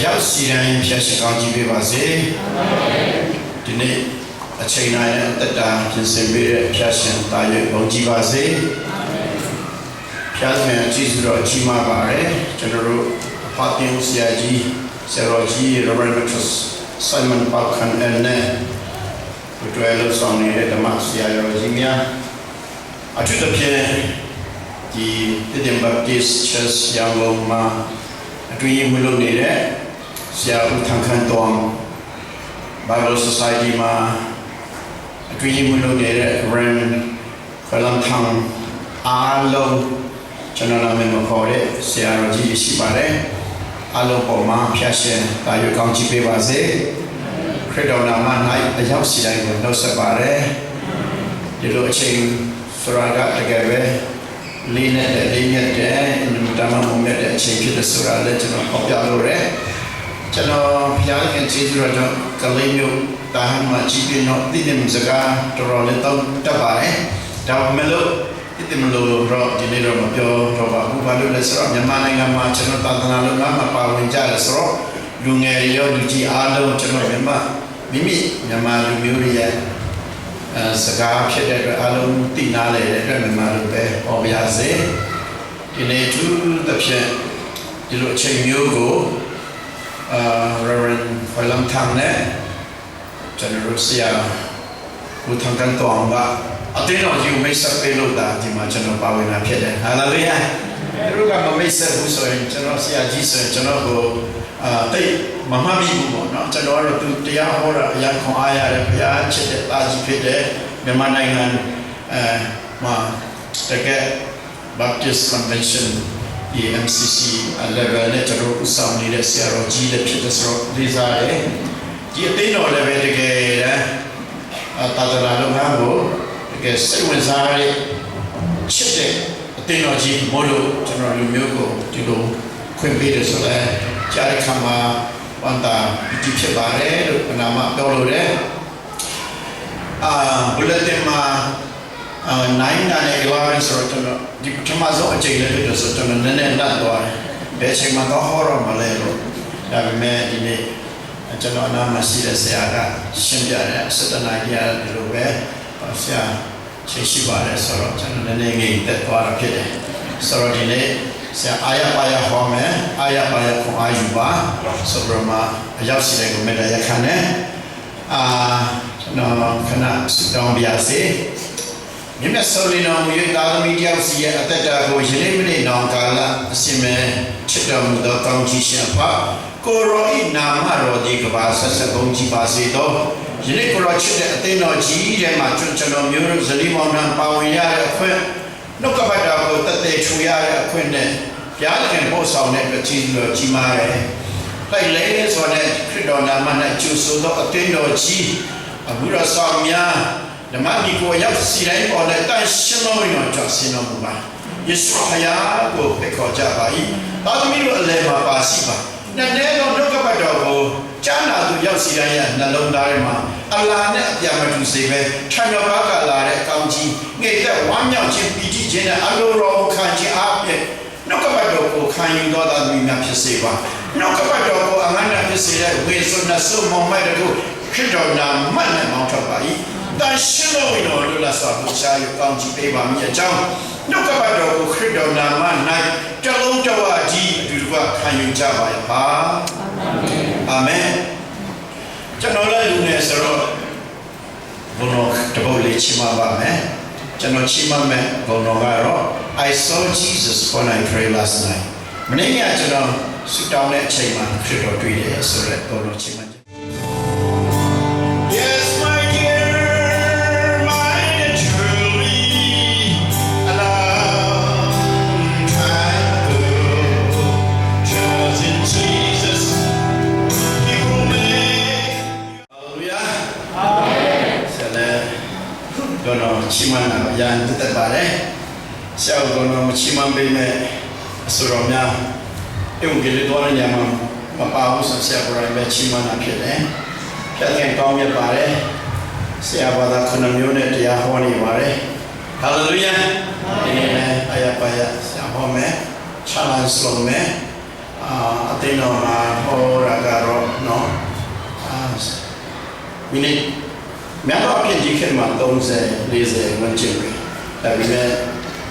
ရောက်စီတိုင်းဖြတ်ရှိကောင်းကြည့်ပေးပါစေဒီနေ့အချိန်တိုင်းအသက်တာပြင်ဆင်ပေးတဲ့ဖြတ်ရှင်တာရွေးဘုန်းကြီးပါစေဖြတ်မယ်အကြည့်ဆိုတော့ကြီးမားပါတယ်ကျွန်တော်တို့ဖတ်တင်ဆရာကြီးဆရာကြီး Robert Matthews Simon Parkan and နဲ့တွေ့လို့ဆောင်နေတဲ့ဓမ္မဆရာတော်ကြီးများအထူးသဖြင့်ဒီ Eden Baptist Church ရန်ကုန်မှာအတွင်းမလို့နေတဲ့ဆရာဦးထန်ခန့်တော် Bible Society မှာအတွင်းမလို့နေတဲ့ Reverend ခလမ်ထန်အားလုံးကျွန်တော်နာမည်မခေါ်တဲ့ဆရာတော်ကြီးရှိပါတယ်အားလုံးပေါ်မှာဖျက်ရှင်တာရွေးကောင်းချီးပေးပါစေခရစ်တော်နာမ၌အရောက်စီတိုင်းကိုနှုတ်ဆက်ပါတယ်ဒီလိုအချိန်ဆိုတာကတကယ်ပဲလေးနဲ့လေးမြတ်တဲ့အင်တာမုံမြတ်တဲ့အချိန်ဖြစ်တဲ့ဆိုတာလည်းကျွန်တော်ပြောပြလို့ရတယ်ကျွန်တော်ဖျားခင်ကျေးဇူးတော်ကလေးမျိုးတာဟန်မှာကြည့်ပြီးတော့ဒီနေ့စကားတော်တော်လေးတော့တက်ပါတယ်ဒါပေမဲ့လို့ဒီမလို့တော့ဒီနေ့တော့မပြောတော့ပါဘူးဘာလို့လဲဆိုတော့မြန်မာနိုင်ငံမှာကျွန်တော်သာသနာ့လုပ်ငန်းမှာပါဝင်ကြတယ်ဆိုတော့လူငယ်ရောလူကြီးအားလုံးကျွန်တော်မြန်မာလူမျိုးတွေရဲ့စကားဖြစ်တဲ့အတွက်အားလုံးသိနာလေတဲ့အတွက်မြန်မာလူပဲဟောပြစေဒီနေ့သူတစ်ဖြင့်ဒီလိုအချိန်မျိုးကိုReverend ဖလမ်ထန်နဲ့ကျွန်တော်ဆရာဦးထန်ကန်တော်ကအတင်းတော်ကြီးမိတ်ဆက်ပေးလို့ဒါဒီမှာကျွန်တော်ပါဝင်တာဖြစ်တယ်ဟာလေလုယာသူတို့ကမမိတ်ဆက်ဘူးဆိုရင်ကျွန်တော်ဆရာကြီးဆိုရင်ကျွန်တော်ကိုတိတ်မမှတ်မိဘူးပေါ့နော်ကျွန်တော်ကတော့သူတရားဟောတာအရာခွန်အားရတယ်ဘုရားချစ်တဲ့တာကြီးဖြစ်တဲ့မြန်မာနိုင်ငံမှာတကယ် Baptist Convention EMCC level နဲ့ကျွန်တော်ဥဆောင်နေတဲ့ဆရာတော်ကြီးလည်းဖြစ်တဲ့ဆိုတော့လေးစားတယ်ဒီအတင်းတော်လည်းပဲတကယ်တာသနာလုပ်ငန်းကိုတကယ်စိတ်ဝင်စားရချစ်တဲ့အတင်းတော်ကြီးမို့လို့ကျွန်တော်လူမျိုးကိုဒီလိုခွင့်ပေးတယ်ဆိုတော့ကြားတဲ့ခါမှာဝန်တာဒီဖြစ်ပါတယ်လို့နာမပြောလို့တယ်bulletin မှာ9နဲ့11ဆိုတော့ဒီပထမဆုံးအချိန်လေးဖြစ်ဆိုတော့နည်းနည်းလက်သွားတယ်ဘယ်ချိန်မှတော့ဟောတော့မလဲလို့ဒါပေမဲ့ဒီနေ့ကျွန်တော်နာမရှိတဲ့ဆရာကရှင်းပြတယ်စတနာကြီးရတယ်လို့ပဲဆရာချိန်ရှိပါတယ်ဆိုတော့ကျွန်တော်နည်းနည်းငြိမ်သက်သွားတာဖြစ်တယ်ဆိုတော့ဒီနေ့ဆရာအာရပါရဟောမယ်အာရပါရခွန်အာယူပါဆိုတော့မှအရောက်စီတဲ့ကိုမေတ္တာရခံတယ်ကျွန်တော်ခဏဆုတောင်းပါရစေမြတ်စွာဘုရားရဲ့သာသမီတယောက်စီရဲ့အသက်တာကိုယနေ့မိနစ်နောင်ကာလအစဉ်မဲ့ချစ်တော်မူသောကောင်းကြီးရှင်ပါကိုရောဤနာမတော်ဒီကဘာဆက်ဆက်ကုန်ကြီးပါစေတော့ယနေ့ကိုရောချစ်တဲ့အသင်းတော်ကြီးထဲမှာကျွန်တော်မျိုးဇလီမောင်နှံပါဝင်ရတဲ့အခွင့်နှုတ်ကပတ်တော်ကိုတသက်ထူရတဲ့အခွင့်နဲ့ဘုရားသခင်ပို့ဆောင်တဲ့အတွက်ကြီးမားတယ်လိုက်လဲဆိုတဲ့ခရစ်တော်နာမ၌ကျူဆိုသောအသင်းတော်ကြီးအခုတော့ဆောင်များဓမ္မမီကိုရောက်စီတိုင်းပေါ်တဲ့တန်ရှင်းတော်ရောကြောင့်ဆင်းတော်မူပါယေရှုဖယားကိုဖိတ်ခေါ်ကြပါ၏သာသမီတို့အလယ်မှာပါရှိပါနဲ့တဲ့တော့နှုတ်ကပတ်တော်ကိုကြားနာသူရောက်စီတိုင်းရဲ့နှလုံးသားထဲမှာအလာနဲ့အပြာမတူစေပဲထံတော်ဘာကလာတဲ့အကောင်းကြီးငြိမ်သက်ဝမ်းမြောက်ခြင်းပီတိခြင်းနဲ့အလိုတော်ခံခြင်းအပြင်နှုတ်ကပတ်တော်ကိုခံယူတော်သာသမီများဖြစ်စေပါနှုတ်ကပတ်တော်ကိုအငန်းနဲ့ဖြစ်စေတဲ့ဝေစွနဲ့ဆုမောင်မဲ့တို့ခရစ်တော်နာမနဲ့မောင်းထွက်ပါ၏တန်ရှင်းတော်ဝင်တော်လူလာစွာဘုရားရဲ့ကောင်းချီးပေးပါမည်အကြောင်းနှုတ်ကပတ်တော်ကိုခရစ်တော်နာမ၌တလုံးတဝကြီးအတူတူခံယူကြပါရပါအာမင်ကျွန်တော်လည်းလူငယ်ဆိုတော့ဘုံတော်တပုတ်လေးချီးမွမ်းပါမယ်ကျွန်တော်ချီးမွမ်းမယ်ဘုံတော်ကတော့ I saw Jesus when I prayed last night မနေ့ကကျွန်တော်ဆုတောင်းတဲ့အချိန်မှာခရစ်တော်တွေ့တယ်ဆိုတော့ဘုံတော်ချီးမွမ်းချီးမွမ်းတာရန်တက်ပါတယ်ဆရာတော်မချီးမွမ်းပေးမဲ့အဆိုတော်များပြုံးကြလေတော်ရညမှာမပါဘူးဆိုဆရာတော်ရဲ့ချီးမွမ်းတာဖြစ်တယ်ဖြတ်ငယ်ကောင်းမြတ်ပါတယ်ဆရာဘာသာခုနှစ်မျိုးနဲ့တရားဟောနေပါတယ်ဟာလေလုယာဒီနေ့အယပါယဆရာဟောမယ် challenge လုပ်မယ် အတင်းတော်မှာဟောတာကတော့နော်မိနစ်များတော့အဖြစ်ဒီခေတ်မှာ30 40ဝန်းကျင်ပဲဒါပေမဲ့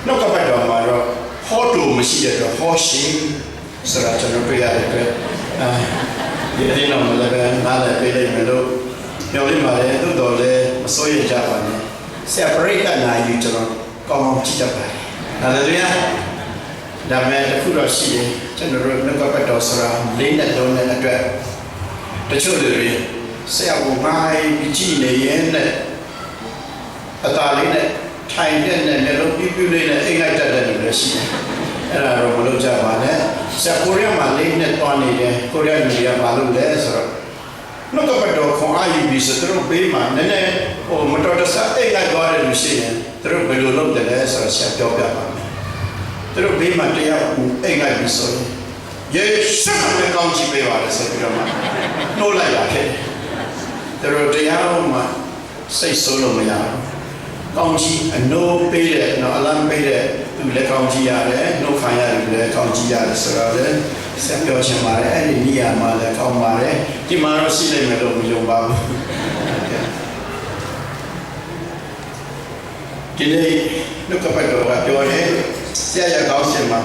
နှုတ်ကပတ်တော်မှာတော့ဟောတူမရှိတဲ့အတွက်ဟောရှိဆိုတာကျွန်တော်တွေ့ရတဲ့အတွက်ဒီအတင်းတော်မှာလည်းနားလည်ပေးလိုက်မယ်လို့ပြောလိမ့်ပါတယ်သို့တော်လည်းမစိုးရိမ်ကြပါနဲ့ separate ကနာယူကျွန်တော်ကောင်းကောင်းကြည့်တတ်ပါတယ်ဟာလေလုယာဒါမဲ့တစ်ခုတော့ရှိရင်ကျွန်တော်တို့နှုတ်ကပတ်တော်ဆိုတာလေးနဲ့သုံးနဲ့အတွက်တချို့တွေဆရာကမိုင်းကြည့်နေရင်လည်းအသာလေးနဲ့ထိုင်တဲ့နဲ့လည်းလုံးပြလေးနဲ့အိတ်လိုက်တတ်တဲ့လူလည်းရှိတယ်အဲ့ဒါတော့မလုပ်ကြပါနဲ့ဆရာကိုရီးယားမှာလေးနဲ့တွားနေတယ်ကိုရီးယားလူတွေကမလုပ်လဲဆိုတော့နှုတ်ကပတ်တော်ခွန်အားယူပြီးဆိုတော့ဘေးမှာနည်းနည်းမတော်တဆအိတ်လိုက်သွားတဲ့လူရှိရင်သူတို့ဘယ်လိုလုပ်တယ်လဲဆိုတော့ဆရာပြောပြပါမယ်သူတို့ဘေးမှာတရားအိတ်လိုက်ပြီးဆိုရင်ယေရှုနဲ့ကောင်းချီးပေးပါလေဆိုပြီးတော့မှနှိုးလိုက်တာဖြစ်တယ်သူတို့တရားမှာစိတ်ဆိုးလို့မရဘူးကောင်းချီးအနိုးပေးတဲ့နော်အလံပေးတဲ့သူလည်းကောင်းချီးရတယ်နှုတ်ခံရတယ်လည်းကောင်းချီးရတယ်ဆိုတော့လေဆက်ပြောချင်ပါတယ်အဲ့ဒီနေရာမှာလည်းကောင်းပါတယ်ဒီမှာတော့ရှိလိမ့်မယ်လို့မယုံပါဘူးဒီနေ့နှုတ်ကပတ်တော်ကပြောတယ်ဆရာရကောင်းစင်မှာ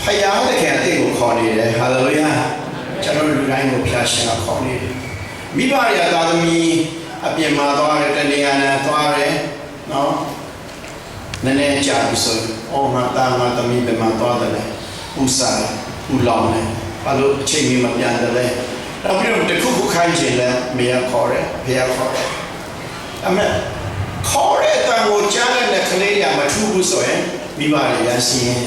ဖယားတခင်အသိကိုခေါ်နေတယ်ဟာလေလုယာကျွန်တော်လူတိုင်းကိုဖျားရှင်ကခေါ်နေတယ်မိဘရသာသမီအပြင်မှာသွားတယ်တနေရာနဲ့သွားတယ်နော်နည်းနည်းကြာပြီဆိုအော်ငါသားငါသမီးဘယ်မှာသွားတယ်လဲဥစားဥလောင်တယ်ဘာလို့အချိန်ကြီးမပြန်တယ်လဲနောက်ပြီးတော့တခုခုခိုင်းချင်လဲမေရခေါ်တယ်ဖေရခေါ်တယ်အမေခေါ်တဲ့တန်ကိုကြားတဲ့ကလေးရမထူးဘူးဆိုရင်မိဘတွေရရှိရင်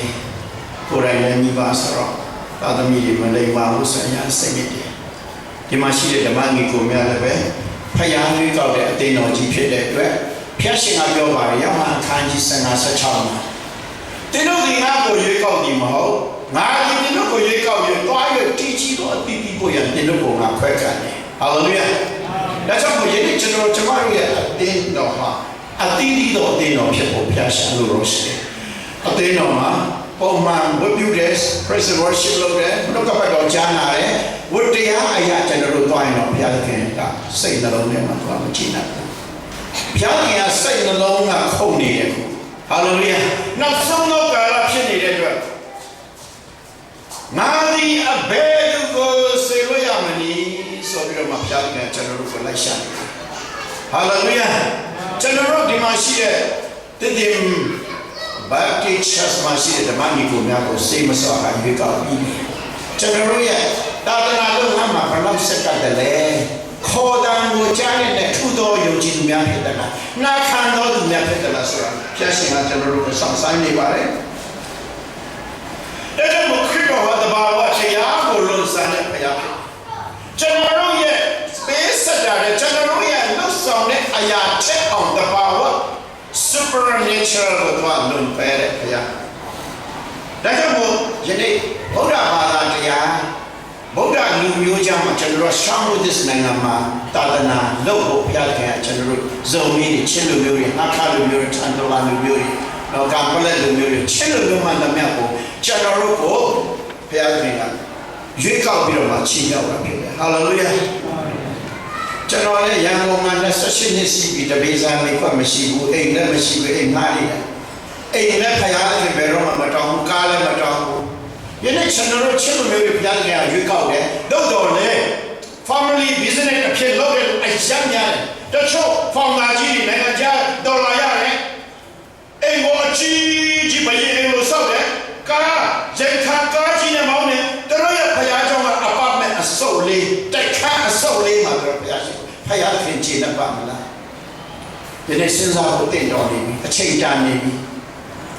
ကိုယ်တိုင်လည်းမိဘဆိုတော့သာသမီတွေမလိမ္မာဘူးဆိုရင်စိတ်နေတယ်ဒီမှာရှိတဲ့ဓမ္မငီကိုများလည်းပဲဖယားလေးကောက်တဲ့အသိတော်ကြီးဖြစ်တဲ့အတွက်ဖျက်ရှင်ကပြောပါတယ်ရဟန်းအခန်းကြီး16မှာတင်းတို့ဒီငါကိုရွေးကောက်ပြီးမဟုတ်ငါဒီတင်းတို့ကိုရွေးကောက်ပြီးသွားရတီးကြီးတော့အတီးပြီးဖို့ရတင်းတို့ကိုငါခွဲခံတယ်ဟာလေလုယာဒါကြောင့်ဒီနေ့ကျွန်တော်တို့ရဲ့အတင်းတော်ဟာအတီးတော်အတင်းတော်ဖြစ်ဖို့ဖျက်ရှင်လို့ရရှိတယ်အတင်းတော်မှာပုံမှန်ဝတ်ပြုတဲ့ praise and worship လုပ်တယ်ဘုရားကပတ်တော်ကြားနာတယ်ဝတ်တရားအရာကျွန်တော်တို့သွားရင်တော့ဘုရားသခင်ကစိတ်နှလုံးထဲမှာသွားမကြည့်နိုင်ဘူးဘုရားသခင်ကစိတ်နှလုံးကခုန်နေတယ်ဟာလေလုယာနောက်ဆုံးတော့ကာလဖြစ်နေတဲ့အတွက်ငါဒီအဘယ်သူကိုစေလို့ရမနည်းဆိုပြီးတော့မှဘုရားသခင်ကျွန်တော်တို့ကိုလိုက်ရှာတယ်ဟာလေလုယာကျွန်တော်တို့ဒီမှာရှိတဲ့တည်ဘာကိချတ်မရှိတဲ့ဓမ္မကြီးကိုများကိုစိတ်မစောကရွေးကောက်ပြီးကျွန်တော်တို့ရဲ့တာသနာလုပ်ငန်းမှာဘယ်လောက်စက်ကတည်းလဲခေါ်တံကိုကြားတဲ့ထူသောယုံကြည်သူများဖြစ်တယ်လားနာခံတော်သူများဖြစ်တယ်လားဆိုတာဖျက်ရှင်ကကျွန်တော်တို့ကိုဆောင်ဆိုင်နေပါတယ်အဲ့ဒါကိုခရစ်တော်ဟာတဘာဝတရားကိုလုံးစားတဲ့ဘုရားကျွန်တော်တို့ရဲ့ space စတာတဲ့ကျွန်တော်တို့ရဲ့လှုပ်ဆောင်တဲ့အရာချက်အောင်တဘာဝsupernatural ကိုလုံးပယ်တဲ့ဘုရားဒါကြောင့်မို့ယနေ့ဗုဒ္ဓဘာသာတရားဗုဒ္ဓလူမျိုးကြောင့်ကျွန်တော်ရှောင်းလို့ဒီနိုင်ငံမှာသာသနာလုပ်ဖို့ဘုရားခင်ကျွန်တော်တို့ဇုံမီးတွေချင်းလူမျိုးတွေအခါလူမျိုးတွေထန်တော်လာလူမျိုးတွေတော့ကံပလက်လူမျိုးတွေချင်းလူမျိုးမှတမက်ကိုကျွန်တော်တို့ကိုဘုရားခင်ကရွေးကောက်ပြီးတော့မှချီးမြှောက်တာဖြစ်တယ်ဟာလေလုယာကျွန်တော်လည်းရန်ကုန်မှာ28နှစ်ရှိပြီတပေစားမိကွမရှိဘူးအိမ်လည်းမရှိဘူးအိမ်ငှားနေတယ်အိမ်လည်းဖရားလည်းဘယ်တော့မှမတောင်းဘူးကားလည်းမတောင်းဘူးယနေ့ကျွန်တော်တို့ချင်းလူမျိုးတွေဘုရားခင်ရွေးကောက်တယ်တော့တော်လေ family business အဖြစ်လုပ်တဲ့အရာများတယ်တချို့ founder ကြီးတွေနိုင်ငံခြားဒေါ်လာရတယ်အိမ်ကိုအကြီးဘယ်ရင်အိမ်ကိုစောက်တယ်ကားရခိုင်ကားကြီးနဲ့မောင်းတယ်တို့ရဲ့ဖရားကျောင်းကအပတ်မဲ့အစုပ်လေးတိုက်ခန်းအစုပ်လေးမှာတို့ဘုရားရှိဖရားခင်ကြည်နေပါမလားဒီနေ့စဉ်းစားဖို့တင်တော်နေပြီအချိန်တန်နေပြီ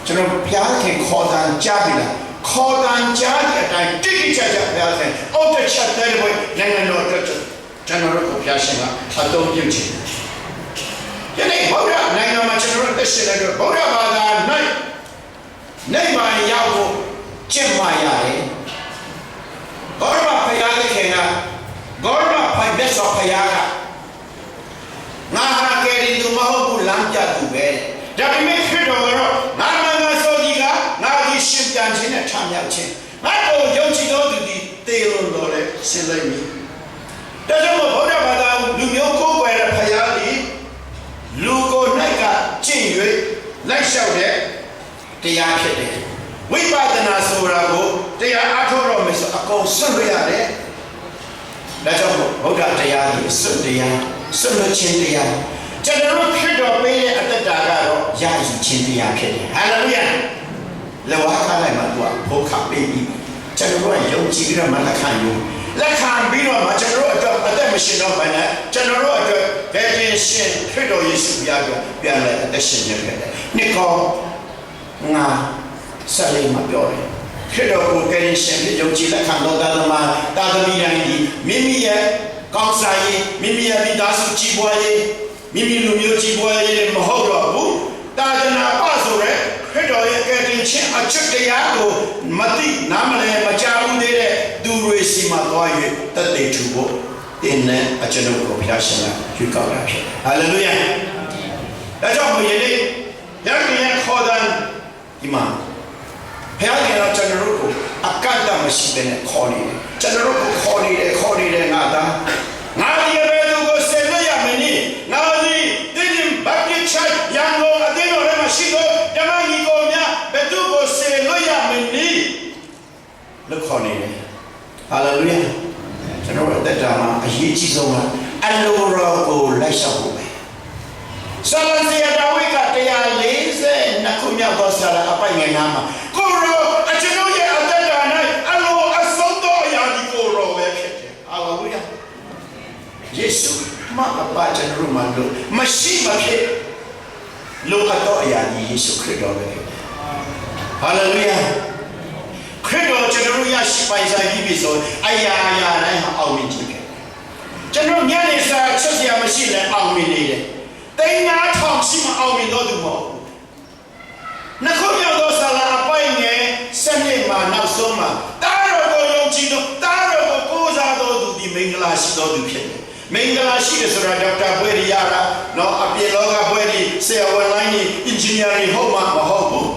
ကျွန်တော်ဘုရားခင်ခေါ်တန်ကြားပြီလားခေါ်တန်ကြားတဲ့အတိုင်းတိတိကျကျဘုရားခင်အော်တချက်တဲ့ဘယ်နိုင်ငံတော်အတွက်ကျွန်တော်တို့ဘုရားရှင်ကအသုံးပြုခြင်းယနေ့ဗုဒ္ဓနိုင်ငံမှာကျွန်တော်တို့တက်ရှင်တဲ့ဗုဒ္ဓဘာသာနိုင်မှာရောက်ဖို့ကျင့်မှရတယ်ဂေါရမဖယားခင်ကဂေါရမဖိုင်ဘက်ဆောဖယားကငါဟာကယ်ရီသူမဟုတ်ဘူးလမ်းပြသူပဲဒါပေမဲ့ခရစ်တော်ကတော့ငါဆိုဒီကငါဒီရှင်ပြန်ခြင်းနဲ့ထမြောက်ခြင်းငါ့ကိုယုံကြည်တော်သူဒီ တေလွန်တော်လဲဆင်းလိုက်ပြီဒါကြောင့်ဗုဒ္ဓဘာသာလူမျိုးကိုယ်ွယ်တဲ့ဖယားသည်လူကို၌ကကျင့်၍လိုက်လျှောက်တဲ့တရားဖြစ်တယ်ဝိပဿနာဆိုတာကိုတရားအားထုတ်တော့မယ်ဆိုအကုန်ဆွတ်ရရတယ်ဒါကြောင့်ဗုဒ္ဓတရားကြီးဆွတ်တရားဆွတ်လို့ခြင်းတရားကျွန်တော်ဖြစ်တော်ပေးတဲ့အတ္တကတော့ရယူခြင်းတရားဖြစ်တယ်ဟာလေလုယာလောကလိုက်မှာသူကဖို့ခပေးပြီးကျွန်တော်ကယုံကြည်ပြီးတော့မလက်ခံယူလက်ခံပြီးတော့မှကျွန်တော်အတွက်အသက်မရှင်တော့ဘဲနဲ့ကျွန်တော်တို့အတွက်ဘယ်တင်ရှင်ဖြစ်တော်ယေရှုပြားတော့ပြန်လဲအသက်ရှင်ခြင်းဖြစ်တယ်နိကောငါဆက်လေးမပြောတယ်ဖြစ်တော်ကိုကယ်ရှင်ပြီးယုံကြည်လက်ခံတော့တာမှာတာသမီတိုင်းဒီမိမိရဲ့ကောင်းစားရေးမိမိရဲ့မိသားစုကြီးပွားရေးမိမိလူမျိုးကြီးပွားရေးမဟုတ်တော့ဘူးတာသနာပဆိုရဲခရစ်တော်ရဲ့ကယ်တင်ခြင်းအချက်တရားကိုမသိနားမလည်မကြားဘူးသေးတဲ့သူတွေစီမှာသွား၍တတ်သိထူဖို့တင်နဲ့အကျွန်ုပ်ကိုဘုရားရှင်ကယူကောက်တာဖြစ်တယ်ဟာလေလုယာဒါကြောင့်ဘုရားလေးရခင်ရဲ့ခေါ်တဲ့ဒီမှာဘုရားရှင်ကကျွန်တော်တို့ကိုအကန့်အသတ်မရှိတဲ့ခေါ်နေတယ်ကျွန်တော်တို့ကိုခေါ်နေတယ်ငါသားငါဒီဘယ်သူကိုဆယ်လို့ရမင်းငါဒီတင်းဘတ်တိချိုင်ရန်ကုန်အတင်းတော်ထဲမှာရှိတော့ဓမ္မကြီးကိုများဘယ်သူကိုဆယ်လို့ရမင်းလို့ခေါ်နေတယ်ဟာလေလုယာကျွန်တော်တို့တက်တာမှာအရေးကြီးဆုံးကအလိုတော်ကိုလိုက်လျှောက်ဖို့ပဲဆာလန်စီယာဒါဝိက140ခုမြောက်သောဆာလအပိုင်ငယ်နာမှာကိုရောအကျွန်ုပ်ရဲ့အသက်တာ၌အလိုအဆုံးသောအရာဒီကိုရောပဲဖြစ်တယ်ဟာလေလုယာယေရှုမအပါကျွန်တော်တို့မှာလို့မရှိမဖြစ်လို့အတော့အရာဒီယေရှုခရစ်တော်ပဲဖြစ်တယ်ဟာလေလုယာခရစ်တော်ကျွန်တော်ရရှိပိုင်ဆိုင်ပြီးပြီဆိုအရာတိုင်းမှာအောင်မြင်ခြင်းဖြစ်ကျွန်တော်ညနေစာချက်စရာမရှိလဲအောင်မြင်နေတယ်တိမ်နာထောင်ရှိမှအောင်မြင်တော့သူမဟုတ်ဘူးနှခုမြောက်သောဆာလာအပိုင်ငယ်စနစ်မှာနောက်ဆုံးမှာတားတော်ကိုယုံကြည်သောတားတော်ကိုကိုးစားတော်သူဒီမင်္ဂလာရှိတော်သူဖြစ်တယ်မင်္ဂလာရှိတယ်ဆိုတာဒေါက်တာဘွဲရီရတာနော်အပြင်လောကဘွဲရီဆရာဝန်လိုင်းကြီးအင်ဂျင်နီယာတွေဟုတ်မှာမဟုတ်ဘူး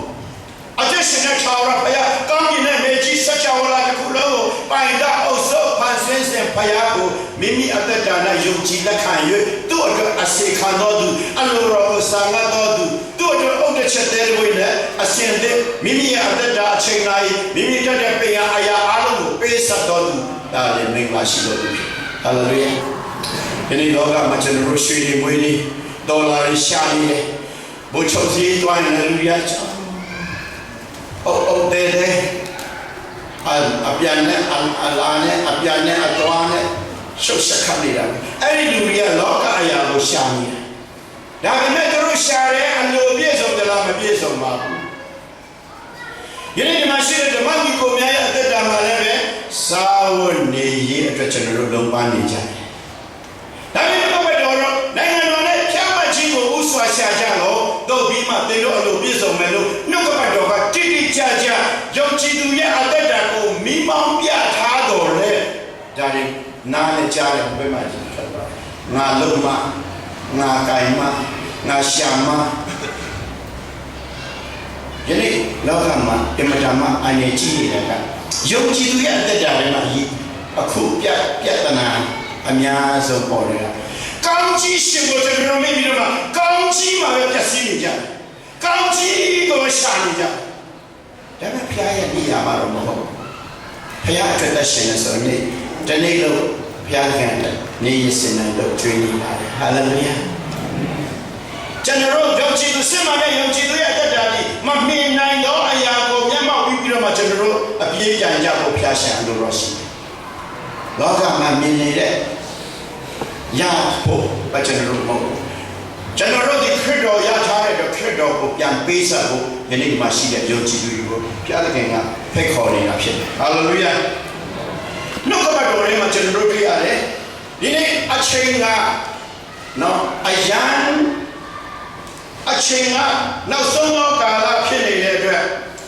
အကျရှင်နဲ့ချောင်းရဖယားကောင်းကင်နဲ့မေကြီးဆက်ချောင်းလာတစ်ခုလုံးကိုပိုင်တာအုပ်စိုးဖန်ဆင်းစဉ်ဖယားကိုမိမိအသက်တာနဲ့ယုံကြည်လက်ခံ၍သူ့အတွက်အစေခံတော်သူအလိုတော်ကိုစာငတ်တော်သူသူ့အတွက်အုတ်တစ်ချက်သေးဝိနဲ့အစဉ်သစ်မိမိရဲ့အသက်တာအချိန်တိုင်းမိမိတက်တဲ့ပင်အရာအလုံးကိုပေးဆက်တော်သူဒါလည်းမင်္ဂလာရှိတော်သူဟာလေလုယာဒီနေ့လောကမှာကျွန်တော်ရွှေတွေမွေးတွေဒေါ်လာတွေရှာနေတယ်ဘုချုပ်စည်းတွိုင်းနေလူရချောအော်တဲ့အပြန်နဲ့အလာနဲ့အပြန်နဲ့အသွားနဲ့ရှုပ်ဆက်ခတ်နေတာအဲ့ဒီလူတွေကလောကအရာကိုရှာနေတာဒါပေမဲ့သူတို့ရှာတဲ့အလိုပြည့်စုံတယ်လားမပြည့်စုံပါဘူးယနေ့ဒီမှာရှိတဲ့ဓမ္မကြီးကိုများရဲ့အသက်တာမှာလည်းပဲစာဝတ်နေရေးအတွက်ကျွန်တော်တို့လုံပန်းနေကြတယ်ဒါပေမဲ့ဘယ်တော့နိုင်ငံတော်နဲ့ဖြတ်မှတ်ခြင်းကိုဥစွာရှာကြလို့တော့ပြီးမှသင်တို့အလိုပြည့်စုံမယ်လို့နှုတ်ကပတ်တော်ကတိတိကျကျယုံကြည်သူရဲ့အသက်တာကိုမိမောင်းပြထားတော်လေဒါတွေနားနဲ့ကြားတယ်ဘယ်မှာကြည့်ထွက်သွားငါလုံးမငါကိုင်မငါရှာမယနေ့လောကမှာအမတမအငြိကြီးနေတဲ့ကယုံကြည်သူရဲ့အသက်တာတွေမှာအခုပြဿနာအများဆုံးပေါ်နေတာကောင်းကြီးရှင်ကိုကျွန်တော်မိပြီးတော့ကောင်းကြီးမှာပဲပြည့်စည်နေကြတယ်ကောင်းကြီးကိုရှာနေကြတယ်ဒါပေမဲ့ဖခင်ရဲ့နေရာမှာတော့မဟုတ်ဖခင်အတွက်သက်ရှင်နေဆိုရင်ဒီနေ့လို့ဖခင်ကနေရစင်နေလို့ကျွေးနေတာဟာလေလုယာကျွန်တော်တို့ယုံကြည်သူစစ်မှန်တဲ့ယုံကြည်သူရဲ့အသက်တာကြီးမမြင်နိုင်သောအရာကိုမျက်မှောက်ပြီးတော့မှကျွန်တော်တို့အပြေးပြန်ကြဖို့ဖခင်ရှင်လို့ရရှိတယ်လောကမှာမြင်နေတဲ့ရဖို့ပဲကျွန်တော်တို့မဟုတ်ကျွန်တော်တို့ဒီခရစ်တော်ရထားတဲ့ခရစ်တော်ကိုပြန်ပေးဆက်ဖို့ယနေ့မှရှိတဲ့ယုံကြည်သူတွေကိုဘုရားသခင်ကဖိတ်ခေါ်နေတာဖြစ်တယ်ဟာလေလုယာနှုတ်ကပတ်တော်ထဲမှာကျွန်တော်တို့တွေ့ရတယ်ဒီနေ့အချိန်ကနော်အချိန်ကနောက်ဆုံးသောကာလဖြစ်နေတဲ့အတွက်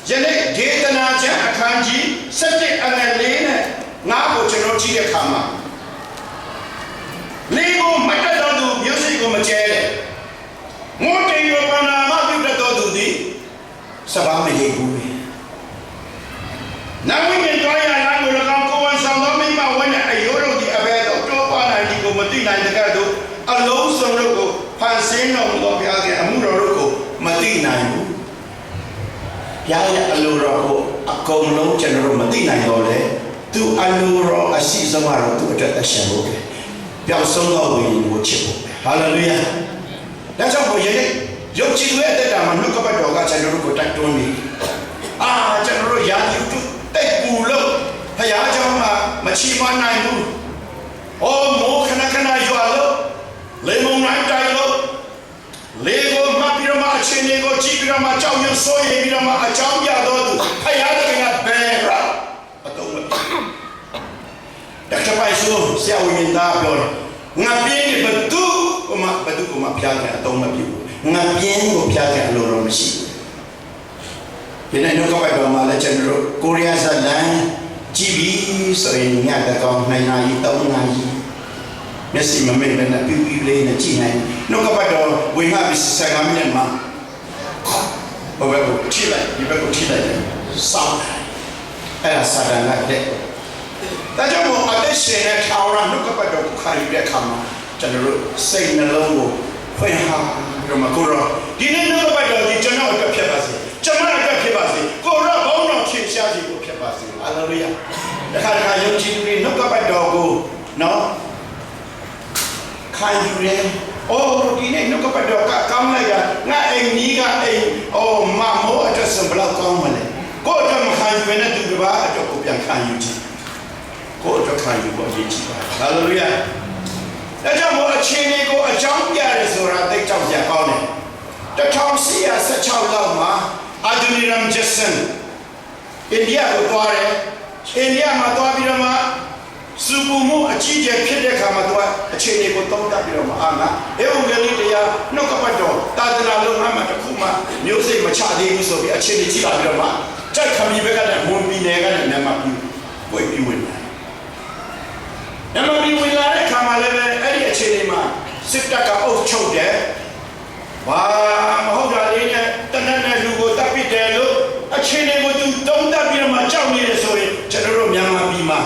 ယနေ့ဒေသနာကျမ်းအခန်းကြီး7အငယ်4နဲ့9ကိုကျွန်တော်ကြည့်တဲ့အခါမှာလေကိုမတ်တော်သူမျိုးစိကိုမကျဲတဲ့ငိုတေရောပနာမပြုတ်တော်သူသည်စပါးမရေဘူးပဲနာဝိညာဉ်တော်ရလာကို၎င်းကိုဝန်ဆောင် န်ဆင်းတော်မူသောဘုရားကအမှုတော်တို့ကိုမသိနိုင်ဘူးဘုရားရဲ့အလိုတော်ကိုအကုန်လုံးကျွန်တော်တို့မသိနိုင်တော့လေသူအလိုတော်အရှိဆုံးကတော့သူအတွက်အရှင်ဖို့ပဲပျောက်ဆုံးသောဝိညာဉ်ကိုချစ်ဖို့ဟာလေလုယာဒါကြောင့်ဘုရားရဲ့ယုံကြည်ရဲ့တက်တာမှာနှုတ်ကပတ်တော်ကကျွန်တော်တို့ကိုတိုက်တွန်းနေကျွန်တော်တို့ယာယူတုတိတ်ပူလို့ဘုရားကြောင့်မချီးမွမ်းနိုင်ဘူးမိုးခဏခဏရွာလို့လေမုန်တိုင်းတိုက်လို့လေကိုမှတ်ပြီးတော့မှအချင်းတွေကိုကြည့်ပြီးတော့မှကြောက်ရွံ့စိုးရိမ်ပြီးတော့မှအကြောင်းပြတော့သူဘုရားတခင်ကဘယ်ရအတုံးမပြတခါပိုင်ဆိုဆရာဝန်သားပြောတယ်ငါပြင်းနေဘသူကမှဖျားတယ်အတုံးမပြဘူးငါပြင်းကိုဖျားတယ်လို့တော့မရှိဘူးဒီနေ့တော့ကဘာမှလည်းကျွန်တော်ကိုရီးယားဇလန်ကြည့်ပြီးဆိုရင်ညတကောင်2 နာရီ3 နာရီမျက်စိမမိတ်နဲ့ပြူပြူလေးနဲ့ကြည့်နိုင်နှုတ်ကပတ်တော်ဝင်မှပြီး15 မိနစ်မှာဘယ်ကိုထိလိုက်ဒီဘက်ကိုထိလိုက်စောင်းအဲ့ဒါစာတန်လိုက်တဲ့ဒါကြောင့်မို့အသက်ရှင်တဲ့ထာဝရနှုတ်ကပတ်တော်ကိုခါယူတဲ့အခါမှာကျွန်တော်တို့စိတ်နှလုံးကိုဖွင့်ဟာပြီးတော့ကိုရောဒီနေ့နှုတ်ကပတ်တော်ဒီကျွန်တော်အတွက်ဖြစ်ပါစေကျွန်မအတွက်ဖြစ်ပါစေကိုရောဘုန်းတော်ထင်ရှားစေကိုဖြစ်ပါစေဟာလေလုယာတခါတခါယုံကြည်သူတွေနှုတ်ကပတ်တော်ကိုနော်ခံယူတယ်ဒီနေ့နှုတ်ကပတ်တော်ကကောင်းလိုက်တာငါအိမ်ကြီးကအိမ်မမိုးအတွက်စံဘလောက်ကောင်းမလဲကိုယ်အတွက်မခံယူနဲ့သူတစ်ပါးအတွက်ကိုပြန်ခံယူကြည့်ကိုယ်အတွက်ခံယူဖို့အရေးကြီးပါတယ်ဟာလေလုယာဒါကြောင့်မို့အခြေအနေကိုအကြောင်းပြရဲဆိုတာသိကြောက်ကြကောင်းတယ်1416လောက်မှာအာဒူနီရမ်ဂျက်ဆန်အိန္ဒိယကိုသွားတယ်အိန္ဒိယမှာသွားပြီးတော့မှစူပူမှုအကြီးကျယ်ဖြစ်တဲ့အခါမှာသူကအခြေအနေကိုသုံးသပ်ပြီးတော့မှငါအေဝံဂေလိတရားနှုတ်ကပတ်တော်သာသနာလုပ်ငန်းမှာတစ်ခုမှမျိုးစိတ်မချသေးဘူးဆိုပြီးအခြေအနေကြီးလာပြီးတော့မှကြိုက်ခမီဘက်ကလည်းမွန်ပြည်နယ်ကလည်းမြန်မာပြည်ကိုပြီးဝင်လာမြန်မာပြည်ဝင်လာတဲ့အခါမှာလည်းအဲ့ဒီအခြေအနေမှာစစ်တပ်ကအုပ်ချုပ်တယ်ဘာမဟုတ်တာလေးနဲ့တနက်နဲ့လူကိုတပ်ပစ်တယ်လို့အခြေအနေကိုသူသုံးသပ်ပြီးတော့မှကြောက်နေတယ်ဆိုရင်ကျွန်တော်တို့မြန်မာပြည်မှာ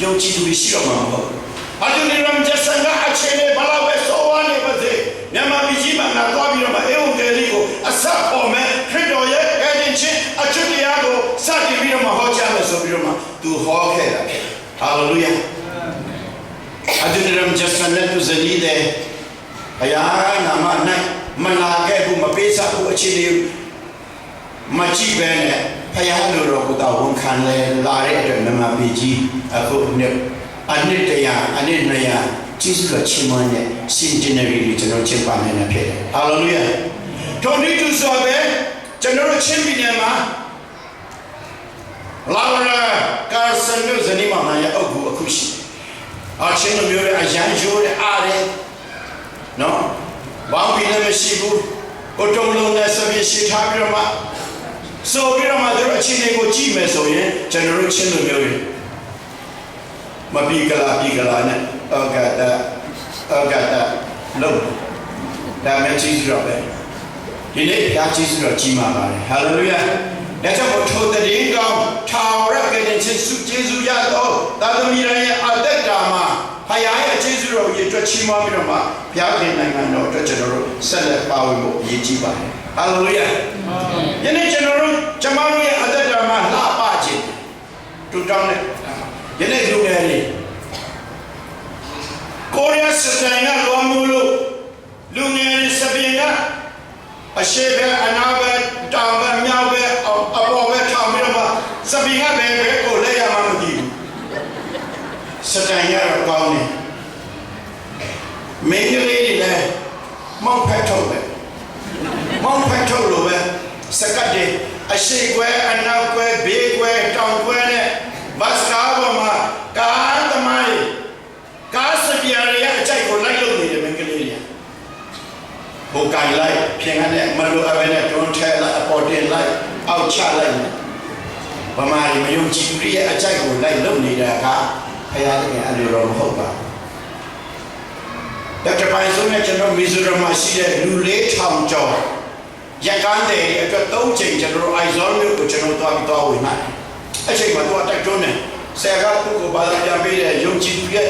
ယုံကြည်သူတွေရှိတော့မှာမဟုတ်အာဒူနီရမ်ဂျက်ဆန်ကအခြေအနေဘလောက်ပဲဆိုးဝါးနေပါစေမြန်မာပြည်ကြီးမှာငါသွားပြီးတော့မှအေဝံဂေလိကိုအစပေါ်မယ်ခရစ်တော်ရဲ့ကယ်တင်ခြင်းအချစ်တရားကိုစတင်ပြီးတော့မှဟောကြားမယ်ဆိုပြီးတော့မှသူဟောခဲ့တာဟာလေလုယာအာဒူနီရမ်ဂျက်ဆန်နဲ့သူဇနီးတဲ့အရာနာမ၌မလာခဲ့ဘူးမပေးစားဘူးအခြေအနေမကြည့်ပဲနဲ့ဖယားလိုတော်ကိုတောင်းဝန်ခံလဲလာတဲ့အတွက်မြန်မာပြည်ကြီးအခုအနှစ်100အနှစ်200ကြီးစုတော်ချီးမွမ်းတဲ့စင်ဂျင်နရီတွေကျွန်တော်ကျင်းပနိုင်တာဖြစ်တယ်ဟာလေလုယာထိုနည်းတူဆိုပဲကျွန်တော်တို့ချင်းပြည်နယ်မှာလာရာကာဆန်တို့ဇနီးမောင်နှံရဲ့အုပ်ကူအခုရှိတယ်ချင်းလိုမျိုးတဲ့အရန်ရိုးတဲ့အားတဲ့နော်ဘာမှလည်းမရှိဘူးဘုတုံလုံးနဲ့ဆပြရှိထားပြီးတော့မှဆိုပြီးတော့မှတို့အခြေအနေကိုကြည့်မယ်ဆိုရင်ကျွန်တော်တို့ချင်းလိုမျိုးတွေမပြီးကလာနဲ့အောက်ကတာလုံးဒါမှကြည့်ကြတော့ပဲဒီနေ့ဒါကြည့်ကြတော့ကြီးမှာပါတယ်ဟာလေလုယာဒါကြောင့်ဘုထိုတည်ကောင်းထာဝရကယ်တင်ခြင်းစုကျေးဇူးရသောသာသမီရဲ့အသက်တာမှာဖယားရဲ့ကျေးဇူးတော်ကိုအတွက်ချီးမွမ်းပြီးတော့မှဘုရားခင်နိုင်ငံတော်အတွက်ကျွန်တော်တို့ဆက်လက်ပါဝင်ဖို့ရည်ကြီးပါတယ်ဟာလေလုယာယနေ့ကျွန်တော်တို့ရဲ့အသက်တာမှာလှပခြင်းတူတောင်းတဲ့ယနေ့လူငယ်တွေကိုရီးယားစစ်တိုင်းကလွန်မှုလို့လူငယ်တွေစပင်ကအရှိဘအနာဘတောင်ဘမြောက်ဘအပေါ်ဘထောင်ပြီးတော့မှစပင်ကဘယ်ကိုလဲရမှမသိဘူးစစ်တိုင်းကတော့ကောင်းတယ်မင်းကလေးတွေလည်းမောက်ဖက်ထုတ်ပဲမောက်ဖက်ထုတ်လို့ပဲစကတ်တယ်အရှိကွဲအနောက်ကွဲဘေးကွဲတောင်ကွဲနဲ့ဘတ်ကားပေါ်မှာကားသမားကားစပြာရဲ့အကြိုက်ကိုလိုက်လို့နေတယ်မင်းကလေးတွေဟိုကိုင်လိုက်ပြင်ရတဲ့မလိုအပ်ပဲနဲ့တွန်းထဲလိုက်အပေါ်တင်လိုက်အောက်ချလိုက်ဗမာတွေမယုံကြည်သူရဲ့အကြိုက်ကိုလိုက်လို့နေတာကဘုရားသခင်အလိုတော်မဟုတ်ပါဘူးတပိုင်ဆုံးနဲ့ကျွန်တော်မီဇိုရမ်မှာရှိတဲ့လူ4000ကျော်ရက်ကန်းတဲ့အတွက်3ချိန်ကျွန်တော်အိုင်ဇောမြို့ကိုကျွန်တော်သွားပြီးတော့ဝင်နိုင်အချိန်မှာတော့တိုက်တွန်းတယ် ဆရာကသူ့ကိုဘာသာပြန်ပေးတယ်ယုံကြည်သူရဲ့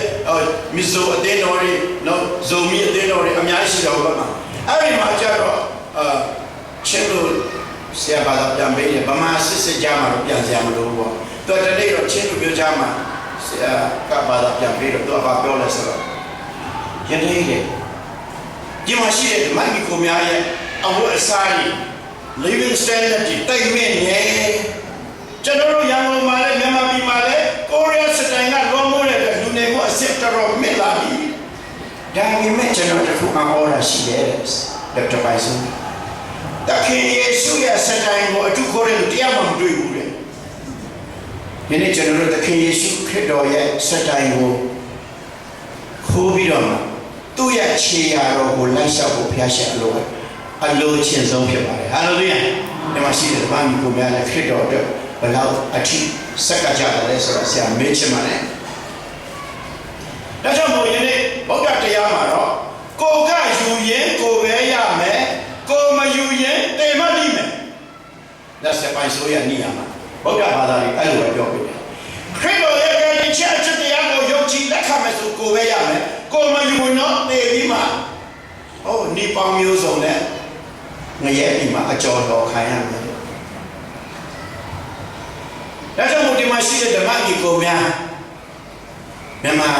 မီဇိုအသေးတော်တွေနော်ဇုံမီအသေးတော်တွေအများကြီးရှိတော့ဘာမှအဲ့ဒီမှာကျတော့ချင်းလို့ဆရာဘာသာပြန်ပေးတယ်ဗမာစစ်ကြမှာတော့ပြန်စရာမလိုဘူးပေါ့တော်တနေ့တော့ချင်းလူပြောကြမှာဆရာကဘာသာပြန်ပေးတော့သူကပြောလဲဆိုတော့ယနေ့လေဒီမှာရှိတဲ့မိုက်မီကိုများရဲ့အဝတ်အစားကြီး living standard ကြီးတိတ်မြင့်နေကျွန်တော်တို့ရန်ကုန်မှာလည်းမြန်မာပြည်မှာလည်းကိုရီးယားစတိုင်ကလွန်မိုးတဲ့လူနေမှုအစစ်တော်မြင့်လာပြီဒါပေမဲ့ကျွန်တော်တို့အမောရရှိတယ်ဒေါက်တာပိုင်စုတခင်ယေရှုရဲ့စတိုင်ကိုအထူးခေါ်တဲ့တရားမှမတွေ့ဘူးလေဒီနေ့ကျွန်တော်တို့တခင်ယေရှုခရစ်တော်ရဲ့စတိုင်ကိုခိုးပြီးတော့မှသူ့ရဲ့ခြေရာတော်ကိုလိုက်လျှောက်ဖို့ဘုရားရှင်အလိုချင်းဆုံးဖြစ်ပါတယ်ဟာလေလုယာဒီမှာရှိတဲ့ဗမာမျိုးကိုများလည်းခရစ်တော်အတွက်ဘယ်လောက်အထိစက္ကကြတယ်လဲဆိုတော့ဆရာမေးချင်ပါတယ်ဒါကြောင့်မို့ယနေ့ဗုဒ္ဓတရားမှာတော့ကိုကယူရင်ကိုပဲရမယ်ကိုမယူရင်တေမလိမယ်ဒါစပိုင်ဆိုရနေရမှာဗုဒ္ဓဘာသာတွေအဲ့လိုပဲပြောပြတယ်ခရစ်တော်ရဲ့ကယ်ချက်ချက်တရားကိုယုံကြည်လက်ခံမယ်ဆိုကိုပဲရမယ်ကိုမယူရင်တော့တေပြီးမှနေပေါင်းမျိုးစုံနဲ့ငရဲပြီးမှအကျော်တော်ခံရမယ်ဒါကြောင့်မို့ဒီမှာရှိတဲ့ဓမ္မကြီးကိုများမြန်မာ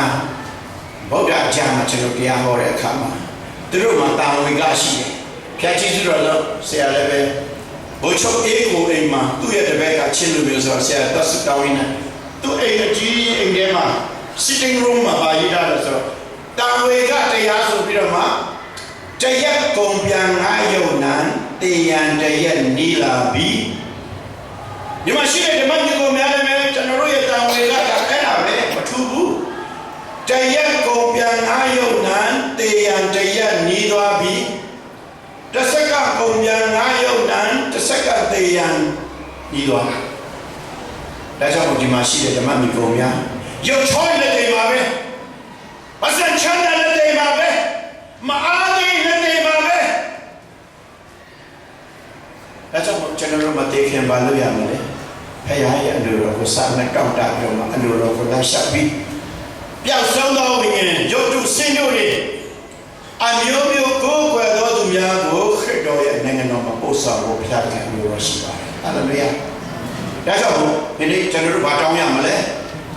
ဗုဒ္ဓကျမ်းမှာကျွန်တော်တရားဟောတဲ့အခါမှာသူတို့မှာတာဝန်ကရှိတယ်ဖျက်ချီးစုတော်လို့ဆရာလည်းပဲဘုချုပ်အေးကိုအိမ်မှာသူ့ရဲ့တပည့်ကချင်းလူမျိုးဆိုတော့ဆရာသက်စတောင်းနေသူ့အိမ်အကြီးအိမ်ထဲမှာ sitting room မှာပါရတာလို့ဆိုတော့တာဝန်ကတရားဆိုပြီးတော့မှတရက်ကုန်ပြန်ငါယုံနံတေယံတရက်နီလာပြီးဒီမှာရှိတဲ့ဓမ္မကြီးကိုများလည်းကျွန်တော်တို့ရဲ့တာဝန်ကအဲ့ဒါပဲမထူးဘူးတရက်ကုန်ပြန်ငါယုံနံတေယံတရက်နီသွားပြီးတစ်စက္ကန့်ကုန်ပြန်ငါယုံနံတစ်စက္ကန့်တေယံနီသွားဒါကြောင့်ဒီမှာရှိတဲ့ဓမ္မကြီးကိုများရုပ်ချောလက်တွေပါပဲပတ်စံချမ်းသာလက်တွေပါပဲမအားသေးလက်တွေပါပဲဒါကြောင့်ကျွန်တော်တို့မသိခင်ပါလို့ရမယ်လေဖခင်ရဲ့အလိုတော်ကိုစာနဲ့တောင်းတပြီးတော့အလိုတော်ကိုလိုက်ရှာပြီးပျောက်ဆုံးသောဝိညာဉ်ရုပ်တုစင်တို့တွေအမျိုးမျိုးကိုယ်ွယ်သောသူများကိုခရစ်တော်ရဲ့နိုင်ငံတော်မှာပို့ဆောင်ဖို့ဘုရားကအလိုတော်ရှိပါတယ်ဟာလေလုယာဒါကြောင့်ဒီနေ့ကျွန်တော်တို့ဘာတောင်းရမလဲ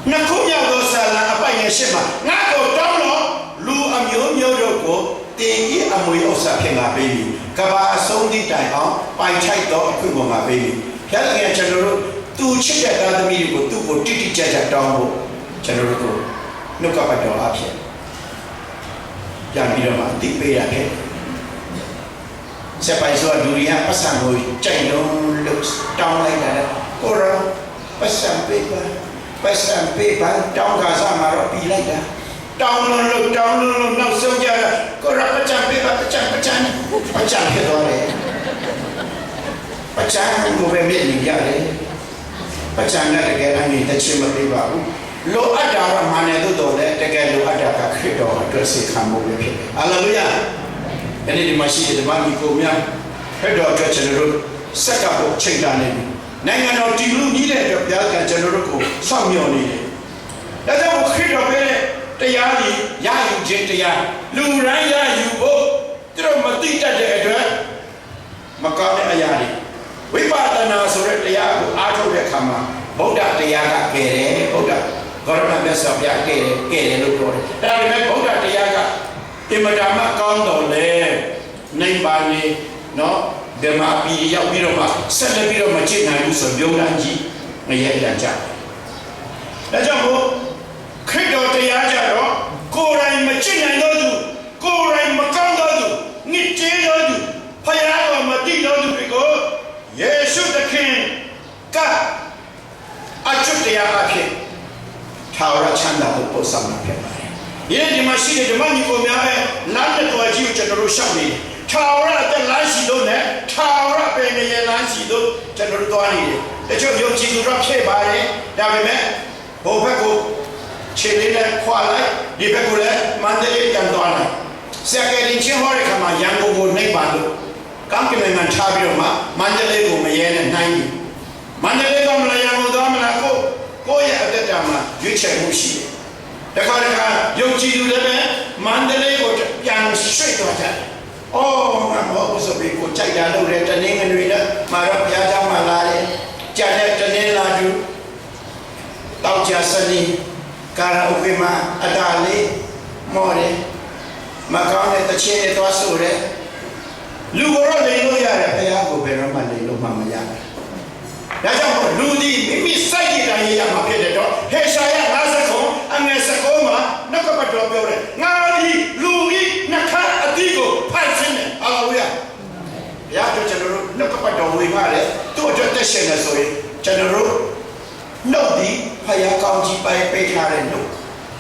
နှစ်ခုမြောက်သောဆာလံအပိုင်ရဲ့ရှစ်မှာငါ့ကိုတောင်းတော့လူအမျိုးမျိုးတို့ကိုတင်ကြီးအမွေဥစ္စာဖြစ်လာပေးပြီကဘာအဆုံးသည့်တိုင်အောင်ပိုင်ထိုက်သောအခွင့်အရေးပေးပြီဘုရားခင်ကျွန်တော်တို့သူချစ်တဲ့သားသမီးတွေကိုသူ့ကိုတိတိကျကျတောင်းဖို့ကျွန်တော်တို့နှုတ်ကပတ်တော်အဖြစ်ပြန်ပြီးတော့မှအသိပေးရခဲ့ဆက်ပိုင်ဆိုဒူရီယာပတ်စံကိုကြိုက်လုံးလို့တောင်းလိုက်တာကိုရောပတ်စံပေးပါပတ်စံပေးပါတောင်းကစားမှာတော့ပြီးလိုက်တာတောင်းလို့နောက်ဆုံးကြတာကိုရောပတ်စံပေးပါပတ်စံဖြစ်သွားတယ်ပတ်စံကိုပဲမြင်နေရတယ်ပတ်စံနဲ့တကယ်အမြင်တချင်းမပေးပါဘူးလိုအပ်တာကမှန်တယ်သို့တော်လည်းတကယ်လိုအပ်တာကခရစ်တော်အတွက်စေခံဖို့ပဲဖြစ်တယ်ဟာလေလုယာဒီနေ့ဒီမှာရှိတဲ့ဓမ္မကြီးကိုများခရစ်တော်အတွက်ကျွန်တော်တို့စက္ကပ်ဖို့ချိန်တာနေပြီနိုင်ငံတော်တည်လူကြီးတဲ့အတွက်ဘုရားကကျွန်တော်တို့ကိုစောင့်မျှော်နေတယ်ဒါကြောင့်ခရစ်တော်ပဲတရားကြီးရယူခြင်းတရားလူတိုင်းရယူဖို့သူတို့မသိတတ်တဲ့အတွက်မကောင်းတဲ့အရာတွေဝိပဿနာဆိုတဲ့တရားကိုအားထုတ်တဲ့အခါမှာဗုဒ္ဓတရားကကယ်တယ်ဗုဒ္ဓဂေါရမမြတ်စွာဘုရားကယ်တယ်လို့ပြောတယ်ဒါပေမဲ့ဗုဒ္ဓတရားကအင်မတန်မှကောင်းတော်လေနိဗ္ဗာန်နေနော်ဓမ္မပြည်ရောက်ပြီးတော့မှဆက်လက်ပြီးတော့မချစ်နိုင်ဘူးဆိုပြုံးတန်းကြီးမရဲပြန်ကြဒါကြောင့်မို့ခရစ်တော်တရားကြတော့ကိုယ်တိုင်မချစ်နိုင်တော့သူကိုယ်တိုင်မကောင်းတော့သူညစ်ကြေးတော့သူဖယားတော်မတိတော့သူတွေကိုယေရှုသခင်ကအကျွတ်တရားအဖြစ်ထာဝရချမ်းသာကိုပို့ဆောင်မှာဖြစ်ပါတယ်။ဒီမှာရှိတဲ့ဓမ္မညီကိုများပဲလမ်းတဲ့တော်ကြီးကိုကျွန်တော်တို့ရှောက်နေတယ်။ထာဝရတဲ့လမ်းရှိလို့နဲ့ထာဝရပင်ရဲ့လမ်းရှိလို့ကျွန်တော်တို့သွားနေတယ်။တချို့ယုံကြည်သူတို့ဖြစ်ပါတယ်။ဒါပေမဲ့ဘုံဘက်ကိုခြေလေးနဲ့ခွာလိုက်ဒီဘက်ကိုလည်းမန္တလေးပြန်သွားလိုက်။ဆရာကရင်ချင်းဟောတဲ့ခါမှာရန်ကုန်ကိုနှိပ်ပါလို့ကံကင်မှန်ထားပြီးတော့မှမန္တလေးကိုမရဲနဲ့နှိုင်းပြီးမန္တလေးကမလာရန်ကုန်သွားမလားကို ကိုယ့်ရဲ့အတ္တမှာရွေးချယ်မှုရှိတယ်တခါယုံကြည်သူလည်းပဲမန္တလေးကိုပြန်ရွှေ့သွားကြတယ်အော်ငါမဟုတ်ဆိုပြီးကိုကြိုက်တာလုပ်တယ်တနင်္ဂနွေနဲ့မာရဘုရားကျောင်းမှာလာတယ်ကြတဲ့တနင်္လာတူတောက်ကြစနေကာရာအိုကေမှာအတားလေးမော်တယ်မကောင်းတဲ့တခြင်းတွေသွားဆိုတယ်လူကိုတော့လိန်လို့ရတယ်ဘုရားကိုဘယ်တော့မှလိန်လို့မှမရဘူးဒါကြောင့်လူဒီမိမိစိုက်ကြတာရေးရမှာဖြစ်တယ်တော့ဟေရှာယ59အငယ်19မှာနှုတ်ကပတ်တော်ပြောတယ်ငါဒီလူကြီးနှခါအတိကိုဖတ်ခြင်းနဲ့ဟာလေလုယာဘုရားတို့ကျွန်တော်တို့နှုတ်ကပတ်တော်ဝင်ပါတယ်သူ့အတွက်တက်ရှင်တယ်ဆိုရင်ကျွန်တော်တို့နှုတ်ဒီဖယားကောင်းကြီးပိုင်ပေးထားတဲ့နှုတ်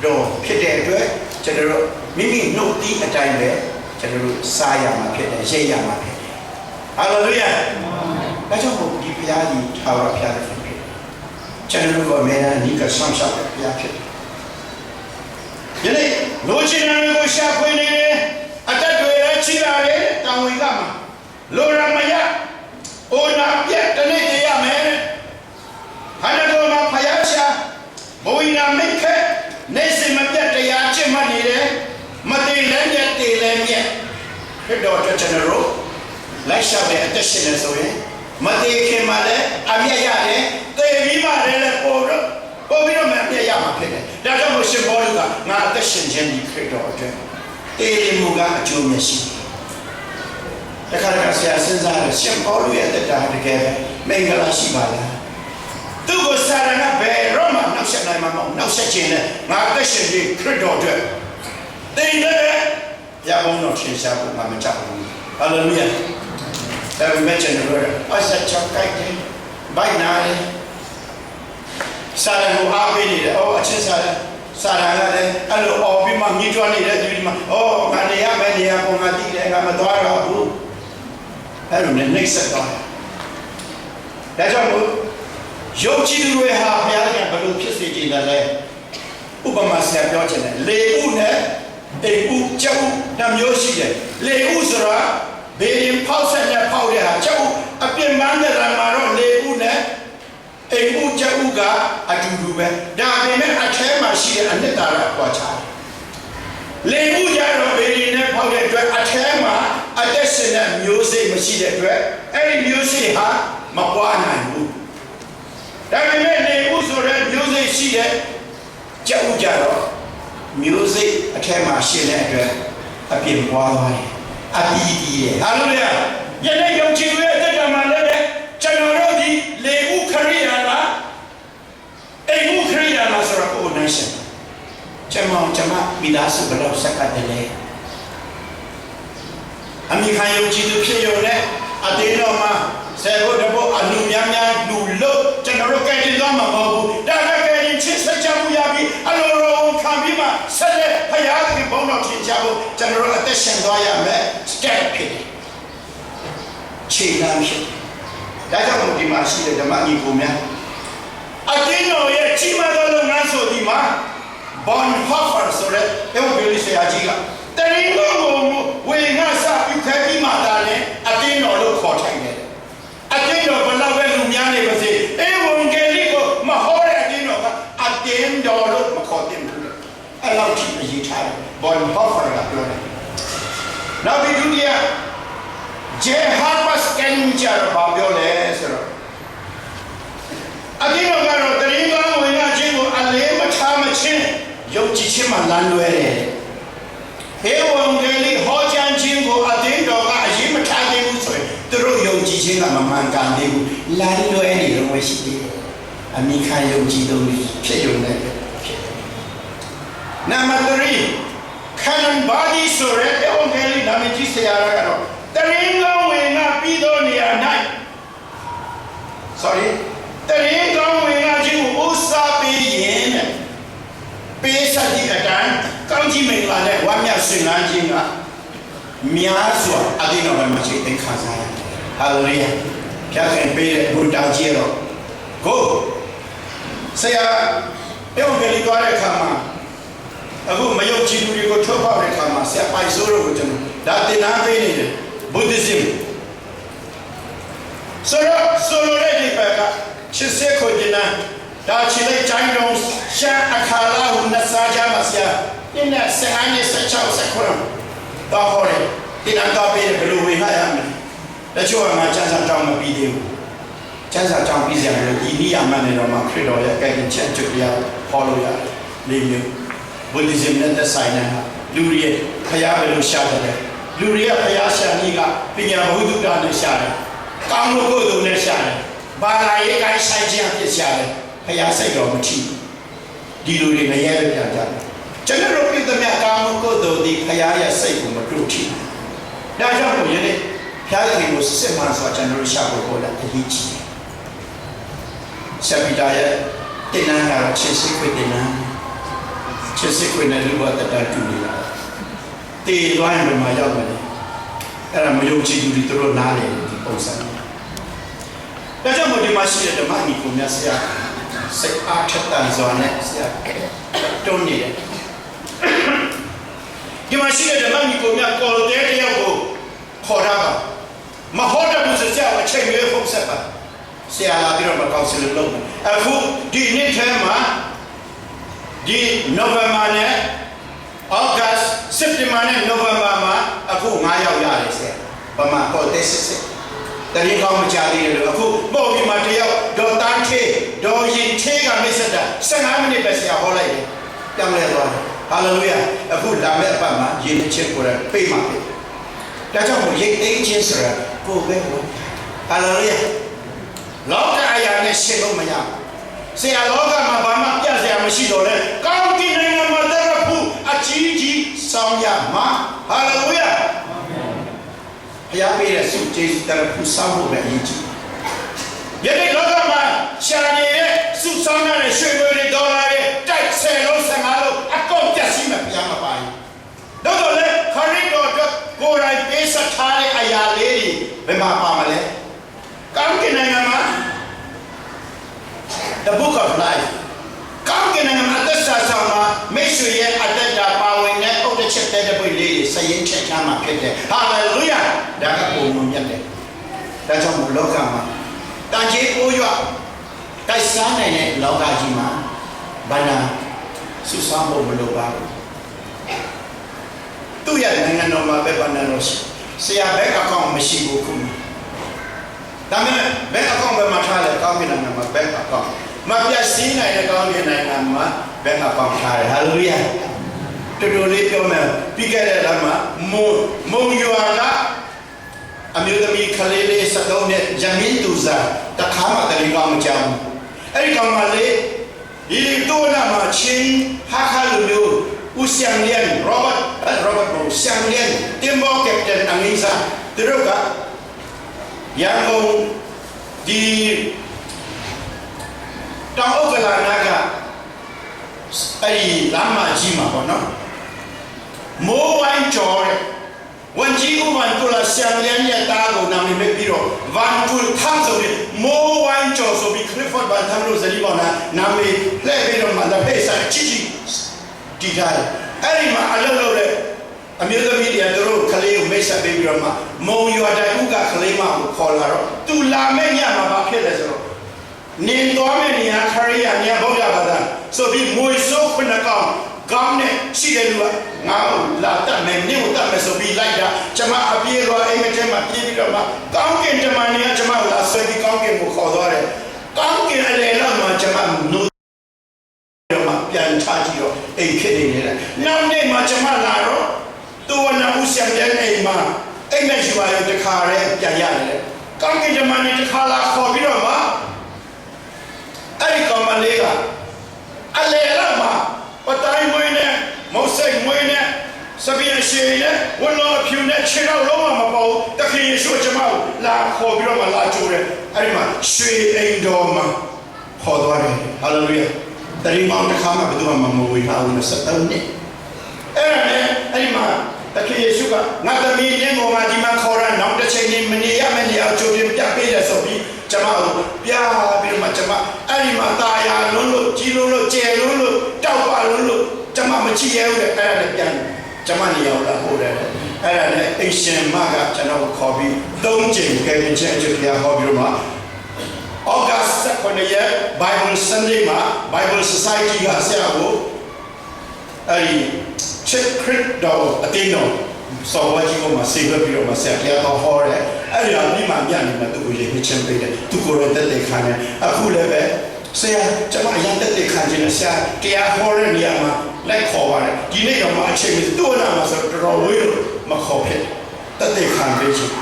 တော့ဖြစ်တဲ့အတွက်ကျွန်တော်တို့မိမိနှုတ်ဒီအတိုင်းပဲကျွန်တော်တို့စားရမှာဖြစ်တယ်ရေးရမှာဖြစ်တယ်ဟာလေလုယာဒါကြောင့်ဒီဘုရားကြီးထာဝရဘုရားဖြစ်တယ်ကျွန်တော်တို့ကအမြဲတမ်းဒီကဆမ်းရှောက်တဲ့ဘုရားဖြစ်တယ်ယနေ့လူချင်းတွေကိုရှာဖွေနေတယ်အတက်တွေလည်းချိလာတယ်တောင်ဝင်ကမှာလိုရမယအိုနာပြက်တနေ့တည်းရမယ်ဟာနတော်မှာဖယားရှာဘဝိနာမိတ်ခက်နေစမပြတ်တရားချစ်မှတ်နေတယ်မတည်လည်းမြတ်တည်လည်းမြတ်ဖြစ်တော့ကျွန်တော်တို့လိုက်ရှာတဲ့အသက်ရှင်နေဆိုရင်မတည်ခင်မှာလည်းအမြတ်ရတယ်တည်ပြီးမှလည်းပို့ပြီးတော့မှအမြတ်ရမှာဖြစ်တယ်ဒါကြောင့်မို့ရှင်ဘောလူကငါအသက်ရှင်ခြင်းဒီခရစ်တော်အတွက်တည်မှုကအကျိုးမရှိတခါတခါဆရာစဉ်းစားတယ်ရှင်ဘောလူရဲ့တက်တာတကယ်မင်္ဂလာရှိပါလားသူ့ကိုစာရဏဘယ်ရောမှနောက်ဆက်နိုင်မှာမဟုတ်နောက်ဆက်ခြင်းနဲ့ငါအသက်ရှင်ခြင်းခရစ်တော်အတွက်တည်လည်းရဘုံတော်ရှင်ရှားဖို့ငါမကြောက်ဘူးဟာလေလုယာဒါပေမဲ့ကျွန်တော်တို့အဆက်ချောက်ကြိုက်တယ်ဘိုက်နာတယ်စာရဏကိုအားပေးနေတယ်အော်အချင်းစာရဏကလည်းအဲ့လိုအော်ပြီးမှညှိတွားနေတဲ့သူဒီမှာအော်ငါနေရမယ်နေရပုံငါတည်တယ်ငါမသွားတော့ဘူးအဲ့လိုနဲ့နှိမ့်ဆက်သွားတယ်ဒါကြောင့်မို့ယုံကြည်သူတွေဟာဘုရားကဘယ်လိုဖြစ်စေခြင်းလဲဥပမာဆရာပြောချင်တယ်လေဥနဲ့အိမ်ဥကျောက်နှမျိုးရှိတယ်လေဥဆိုတာဘေးရင်ဖောက်ဆက်နဲ့ဖောက်တဲ့ဟာကျောက်အပြင်းပန်းတဲ့ရံမှာတော့လေဥနဲ့အိမ်ဥကျောက်ဥကအတူတူပဲဒါပေမဲ့အထဲမှာရှိတဲ့အနှစ်သာရကွာခြားလေဥကြတော့ဘေးရင်နဲ့ဖောက်တဲ့အတွက်အထဲမှာအသက်ရှင်တဲ့မျိုးစိတ်မရှိတဲ့အတွက်အဲ့ဒီမျိုးစိတ်ဟာမပွားနိုင်ဘူးဒါပေမဲ့လေဥဆိုတဲ့မျိုးစိတ်ရှိတဲ့ကျောက်ဥကြတော့မျိုးစိတ်အထဲမှာရှိတဲ့အတွက်အပြင်းပွားသွားတယ်အပီးတီးတယ်ဟာလို့လေယနေ့ယုံကြည်ရဲ့အသက်တာမှာလည်းကျွန်တော်တို့ဒီလေဥခရိယာလားအိမ်ဥခရိယာလားဆိုတော့ကိုယ်နိုင်ရှင်ကျွန်မမိသားစုဘယ်တော့ဆက်ကတည်းလဲအမိခံယုံကြည်သူဖြစ်ရုံနဲ့အတင်းတော်မှာဆယ်ဖို့တဖို့အလူများလူလို့ကျွန်တော်တို့ကဲတင်သွားမှာမဟုတ်ဘူးဒါကဲတင်ချစ်စကြမှုရပြီးအလိုတော်ခံပြီးမှဆက်လက်ဖယားခင်ဘုန်းတော်ထင်ရှားဖို့ကျွန်တော်တို့အသက်ရှင်သွားရမယ် step ဖြစ်တယ်ခြေလှမ်းဖြစ်တယ်ဒါကြောင့်ဒီမှာရှိတဲ့ဓမ္မကြီးကိုများအတင်းတော်ရဲ့ကြီးမားသောလုပ်ငန်းဆိုဒီမှာ Bonhoeffer ဆိုတဲ့ဘုရားဆရာကြီးကတရင်ကိုဝေငါစပြုခဲ့ပြီးမှသာလဲအတင်းတော်လို့ခေါ်ထိုင်တယ်အတင်းတော်ဘလောက်ပဲလူများနေပါစေအေဝံဂေလိကိုမဟောတဲ့အတင်းတော်ကအတင်းတော်လို့မခေါ်သင့်ဘူးအဲ့လောက်ထိအရေးထားတယ် Bonhoeffer ကပြောတယ်နောက်ပြီးဒုတိယ J. Harpers Kenja ဘာပြောလဲဆိုတော့အတင်းတော်ကတော့တရင်ကောင်းဝင်လာခြင်းကိုအလေးမထားမချင်းယုံကြည်ခြင်းမှလမ်းလွဲတယ်ဟေဝံဂေလိဟောကြားခြင်းကိုအတင်းတော်ကအရေးမထားသေးဘူးဆိုရင်သူတို့ယုံကြည်ခြင်းကမမှန်ကန်သေးဘူးလမ်းလွဲနေလို့ရှိသေးတယ်အမိခံယုံကြည်သူဖြစ်ရုံနဲ့ဖြစ်တယ်နံပါတ်3 Canon Body ဆိုတဲ့ဟေဝံဂေလိနာမည်ကြီးဆရာကတော့တရင်ကောင်းဝင်ကပြီးသောနေရာ၌တရင်ကောင်းဝင်ကခြင်းကိုဥစားပေးရင်ပေးစသည့်အတိုင်းကောင်းကြီးမင်္ဂလာနဲ့ဝမ်းမြောက်ရှင်လန်းခြင်းကများစွာအတင်းတော်မှာရှိတဲ့ခံစားရတယ်ဟာလေလုယာဖျားခင်ပေးတဲ့ဘုရားကြီးတော့ကိုဆရာပြောင်းကြည့်သွားတဲ့အခါမှာအခုမယုံကြည်သူတွေကိုထုတ်ပေါက်တဲ့အခါမှာဆရာပိုင်ဆိုးလို့ကိုကျွန်တော်ဒါတင်နာပေးနေတယ် Buddhism ဆိုလိုတဲ့ဒီဘက်ကချစ်စေကိုကျင်နာ ဒါချီလိုက်ချိုင်းတော့ရှမ်းအခါလာဟုနစာကြမှာဆရာဒီနေ့ဆက်အနေဆက်ချောက်ဆက်ခွန်းတော့ဟောတယ်ဒီနာတော့ပေးဘယ်လိုဝင်ရရမလဲတချို့ကမှချမ်းသာတောင်းမပြီးသေးဘူးချမ်းသာတောင်းပြီးစရာလည်းဒီနည်းအမှန်နဲ့တော့မှခရစ်တော်ရဲ့ကဲ့တင်ချက်ချုပ်ရဟောလို့ရတယ်လေးမျိုးဘုဒ္ဓဇင်နဲ့သက်ဆိုင်တဲ့လူတွေဖရားပဲလို့ရှာတယ်လူတွေကဖရားရှာနည်းကပညာဘုဒ္ဓတာနဲ့ရှာတယ်ကောင်းလို့ကိုယ်တို့နဲ့ရှာတယ်ဘာသာရေးကိုင်းဆိုင်ခြင်းဖြစ်ရှာတယ်ဖရားစိတ်တော်မထီဒီလူတွေမရဲပဲပြန်ကြတယ်ကျွန်တော်တို့ပြည်သူများကောင်းလို့ကိုယ်တို့ဒီဖရားရဲ့စိတ်ကိုမတွေ့ထီဒါကြောင့်မို့ယနေ့ဖရားခင်ကိုစစ်မှန်စွာကျွန်တော်တို့ရှာဖို့ဟောတာအရေးကြီးတယ်ဆက်ပြီးတော့တင်နန်းကတော့ချစ်စိတ်ခွေတင်နန်းချစ်စိတ်ခွေနဲ့လူ့ဘဝတတတူနေတာတည်သွားရင်ဘယ်မှာရောက်မလဲအဲ့ဒါမယုံကြည်သူတွေတို့နားလေဒီပုံစံဒါကြောင့်မို့ဒီမှာရှိတဲ့ဓမ္မကြီးကိုမြတ်ဆရာစိတ်အားထက်သန်စွာနဲ့ဆရာတွန်းနေတယ်ဒီမှာရှိတဲ့ဓမ္မကြီးကိုမြတ်ကော်တဲ့တယောက်ကိုခေါ်တာပါမဟုတ်တဲ့ဘူးဆရာအချိန်ရွေးဖုန်းဆက်ပါဆရာလာပြီးတော့မကောင်းစလို့လုပ်မယ်အခုဒီနေ့ထဲမှာဒီနိုဝင်ဘာနဲ့အောက်ဂတ်စက်တင်ဘာနဲ့နိုဝင်ဘာမှာအခု9ယောက်ရတယ်ဆရာဘာမှပေါ်တဲ့စစ်တရင်ကောင်းမကြသေးတယ်လို့အခုပေါ့ဒီမှာတယောက်ဒေါ်တန်းထေဒေါ်ရင်ထေကမိတ်ဆက်တာ15မိနစ်ပဲဆရာဟောလိုက်တယ်ပြောင်းလဲသွားတယ်ဟာလေလုယာအခုလာမယ့်အပတ်မှာယဉ်ချစ်ကိုယ်ပြေးမှာပဲဒါကြောင့်ရိတ်သိမ်းခြင်းဆိုတာကိုယ်ပဲဟာလေလုယာလောကအရာနဲ့ရှင်းလို့မရဆရာလောကမှာဘာမှပြတ်စရာမရှိတော့လဲကောင်းကင်နိုင်ငံမှာတရဖူအကြီးကြီးဆောင်ရမှာဟာလေလုယာဘုရားပေးတဲ့ဆုကျေးဇူးတရဖူဆောင်ဖို့ပဲအရေးကြီးယနေ့လောကမှာရှာနေတဲ့ဆုဆောင်တဲ့ရွှေငွေတွေဒေါ်လာတွေတိုက်10လုံး15လုံးအကုန်ပြည့်စုံမှာဘုရားမပါဘူးတော့လေခရစ်တော်ကိုယ်တိုင်ပေးဆက်ထားတဲ့အရာလေးတွေဘယ်မှာပါမလဲကောင်းကင်နိုင်ငံမှာ the book of life ကောင်းကင်နိုင်ငံမှာအသက်ဆောင်မှာမိတ်ဆွေရဲ့အသက်တာပါဝင်တဲ့အုတ်တစ်ချက်တဲ့ပွင့်လေးစရင်ချက်ချမ်းမှာဖြစ်တယ်ဟာလေလုယာဒါကပုံမှန်မြတ်တယ်ဒါကြောင့်မို့လောကမှာတန်ကြီးကိုရွတိုက်စားနိုင်တဲ့လောကကြီးမှာဘာနာဆုဆောင်ဖို့မလိုပါဘူးသူ့ရဲ့နိုင်ငံတော်မှာပဲဘာနာလို့ဆရာဘက်အကောင့်မရှိဘူးခုဒါမဲ့ဘက်အကောင့်ပဲမှာထားတယ်ကောင်းကင်နိုင်ငံမှာဘက်အကောင့်မပြတ်စည်းနိုင်တဲ့ကောင်းကင်နိုင်ငံမှာဘက်အကောင့်ထားတယ်ဟာလေလုယာတော်တော်လေးပြောမယ်ပြီးခဲ့တဲ့လမှာမုံရွာကအမျိုးသမီးခလေးလေး73နဲ့ဂျမင်းတူစာတခါမှတရင်ကောင်းမကြောက်ဘူးအဲ့ဒီကောင်မလေးဒီတိုးနာမှာချင်းဟာခါလူမျိုးဦးရှန်လျန်ရောဘတ်ဘိုရှန်လျန်တင်ဘောကက်ပတန်အငိစာသူတို့ကရန်ကုန်ဒီတောင်ဥက္ကလာနာကအဲ့ဒီလမ်းမကြီးမှာပေါ့နော်မိုးဝိုင်းကျော်တဲ့ဝန်ကြီးဦးဝန်တူလာရှန်လျန်ရဲ့တားကိုနာမည်ပေးပြီးတော့ဝန်တူထမ်းဆိုပြီးမိုးဝိုင်းကျော်ဆိုပြီးခရစ်ဖော့ဘန်ထမ်းလို့ဇလီပေါ်နာမည်လှည့်ပြီးတော့မှလက်ဖေးဆိုင်ချီတီထားတယ်အဲ့ဒီမှာအလုပ်လုပ်တဲ့အမျိုးသမီးတွေကတို့ကလေးကိုမိတ်ဆက်ပေးပြီးတော့မှမုံရွာတိုင်ဥကကလေးမကိုခေါ်လာတော့သူလာမဲ့ညမှာဘာဖြစ်လဲဆိုတော့နေတော်မဲ့နေရာခရိယာနေရာဗုဒ္ဓဘာသာဆိုပြီးမွေဆိုးခုနကောင်ကောင်းနဲ့ရှိတယ်လူကငါ့ကိုလာတတ်မယ်နေကိုတတ်မယ်ဆိုပြီးလိုက်တာကျမအပြေတော့အိမ်မထဲမှာပြေးပြီးတော့မှကောင်းကင်တမန်နေကကျမကိုလာဆွဲပြီးကောင်းကင်ကိုခေါ်သွားတယ်ကောင်းကင်အလေလောက်မှာကျမနိုးတော့မှပြန်ချကြည့်တော့အိမ်ဖြစ်နေတယ်နောက်နေ့မှာကျမလာတော့သူကနာဦးရှံတဲ့အိမ်မှာအိမ်မရှိပါဘူးတခါရဲပြန်ရတယ်ကောင်းကင်တမန်နေတခါလာခေါ်ပြီးတော့မှအဲ့ဒီကောင်မလေးကအလေလောက်မှာပတိုင်းမွေးနဲ့မုတ်စိတ်မွေးနဲ့စပင်းရှည်နဲ့ဝလောဖြူနဲ့ခြေတော့လုံးဝမပေါ့တခင်ယေရှုကျမကိုလာခေါ်ပြီးတော့မှလာကြိုးတယ်အဲ့ဒီမှာရွှေအိမ်တော်မှာခေါ်သွားတယ်ဟာလေလုယာတရင်မောင်တစ်ခါမှဘယ်သူမှမဝေထားဘူး73နှစ်အဲ့ဒါနဲ့အဲ့ဒီမှာတခင်ယေရှုကငါသမီးနဲ့ငိုငါဒီမှာခေါ်ရနောက်တစ်ချိန်နေမနေရမယ့်နေရာကြိုတင်ပြပေးရဆိုပြီးကျမကိုပြပြီးတော့မှကျမအဲ့ဒီမှာตาရလုံးလို့ကြီးလုံးလို့ကျယ်လုံးလို့တောက်ပါလုံးလို့ကျမမချီရဲဘူးလေအဲ့ဒါနဲ့ပြန်ကျမနေရောက်လာဟိုတယ်အဲ့ဒါနဲ့အရှင်မကကျွန်တော်ခေါ်ပြီး3ချိန်ကဲခြင်းအကျိုးတရားဟောပြီးတော့မှဩဂတ် 19 Bible Sunday မှာ Bible Society ကဆရာကိုcheck crit တော့အတင်းတော့စောဝါကြီးကမှဆေးဝဲပြီးတော့မှဆရာတရားတော်ဟောတယ်အဲ့ဒီအမိမညနေမှာသူ့ကိုရေးချင်ပေးတယ်သူကိုယ်တော်တက်တဲ့ခါနဲ့အခုလည်းပဲဆရာကျွန်မအရင်တက်တဲ့ခါကျရင်ဆရာတရားဟောတဲ့နေရာမှာလိုက်ခေါ်ပါတယ်ဒီနေ့တော့မှအချိန်ကြီးသူ့နာမှာဆိုတော့တော်ဝေးလို့မခေါ်ဖြစ်တက်တဲ့ခါပဲချင်း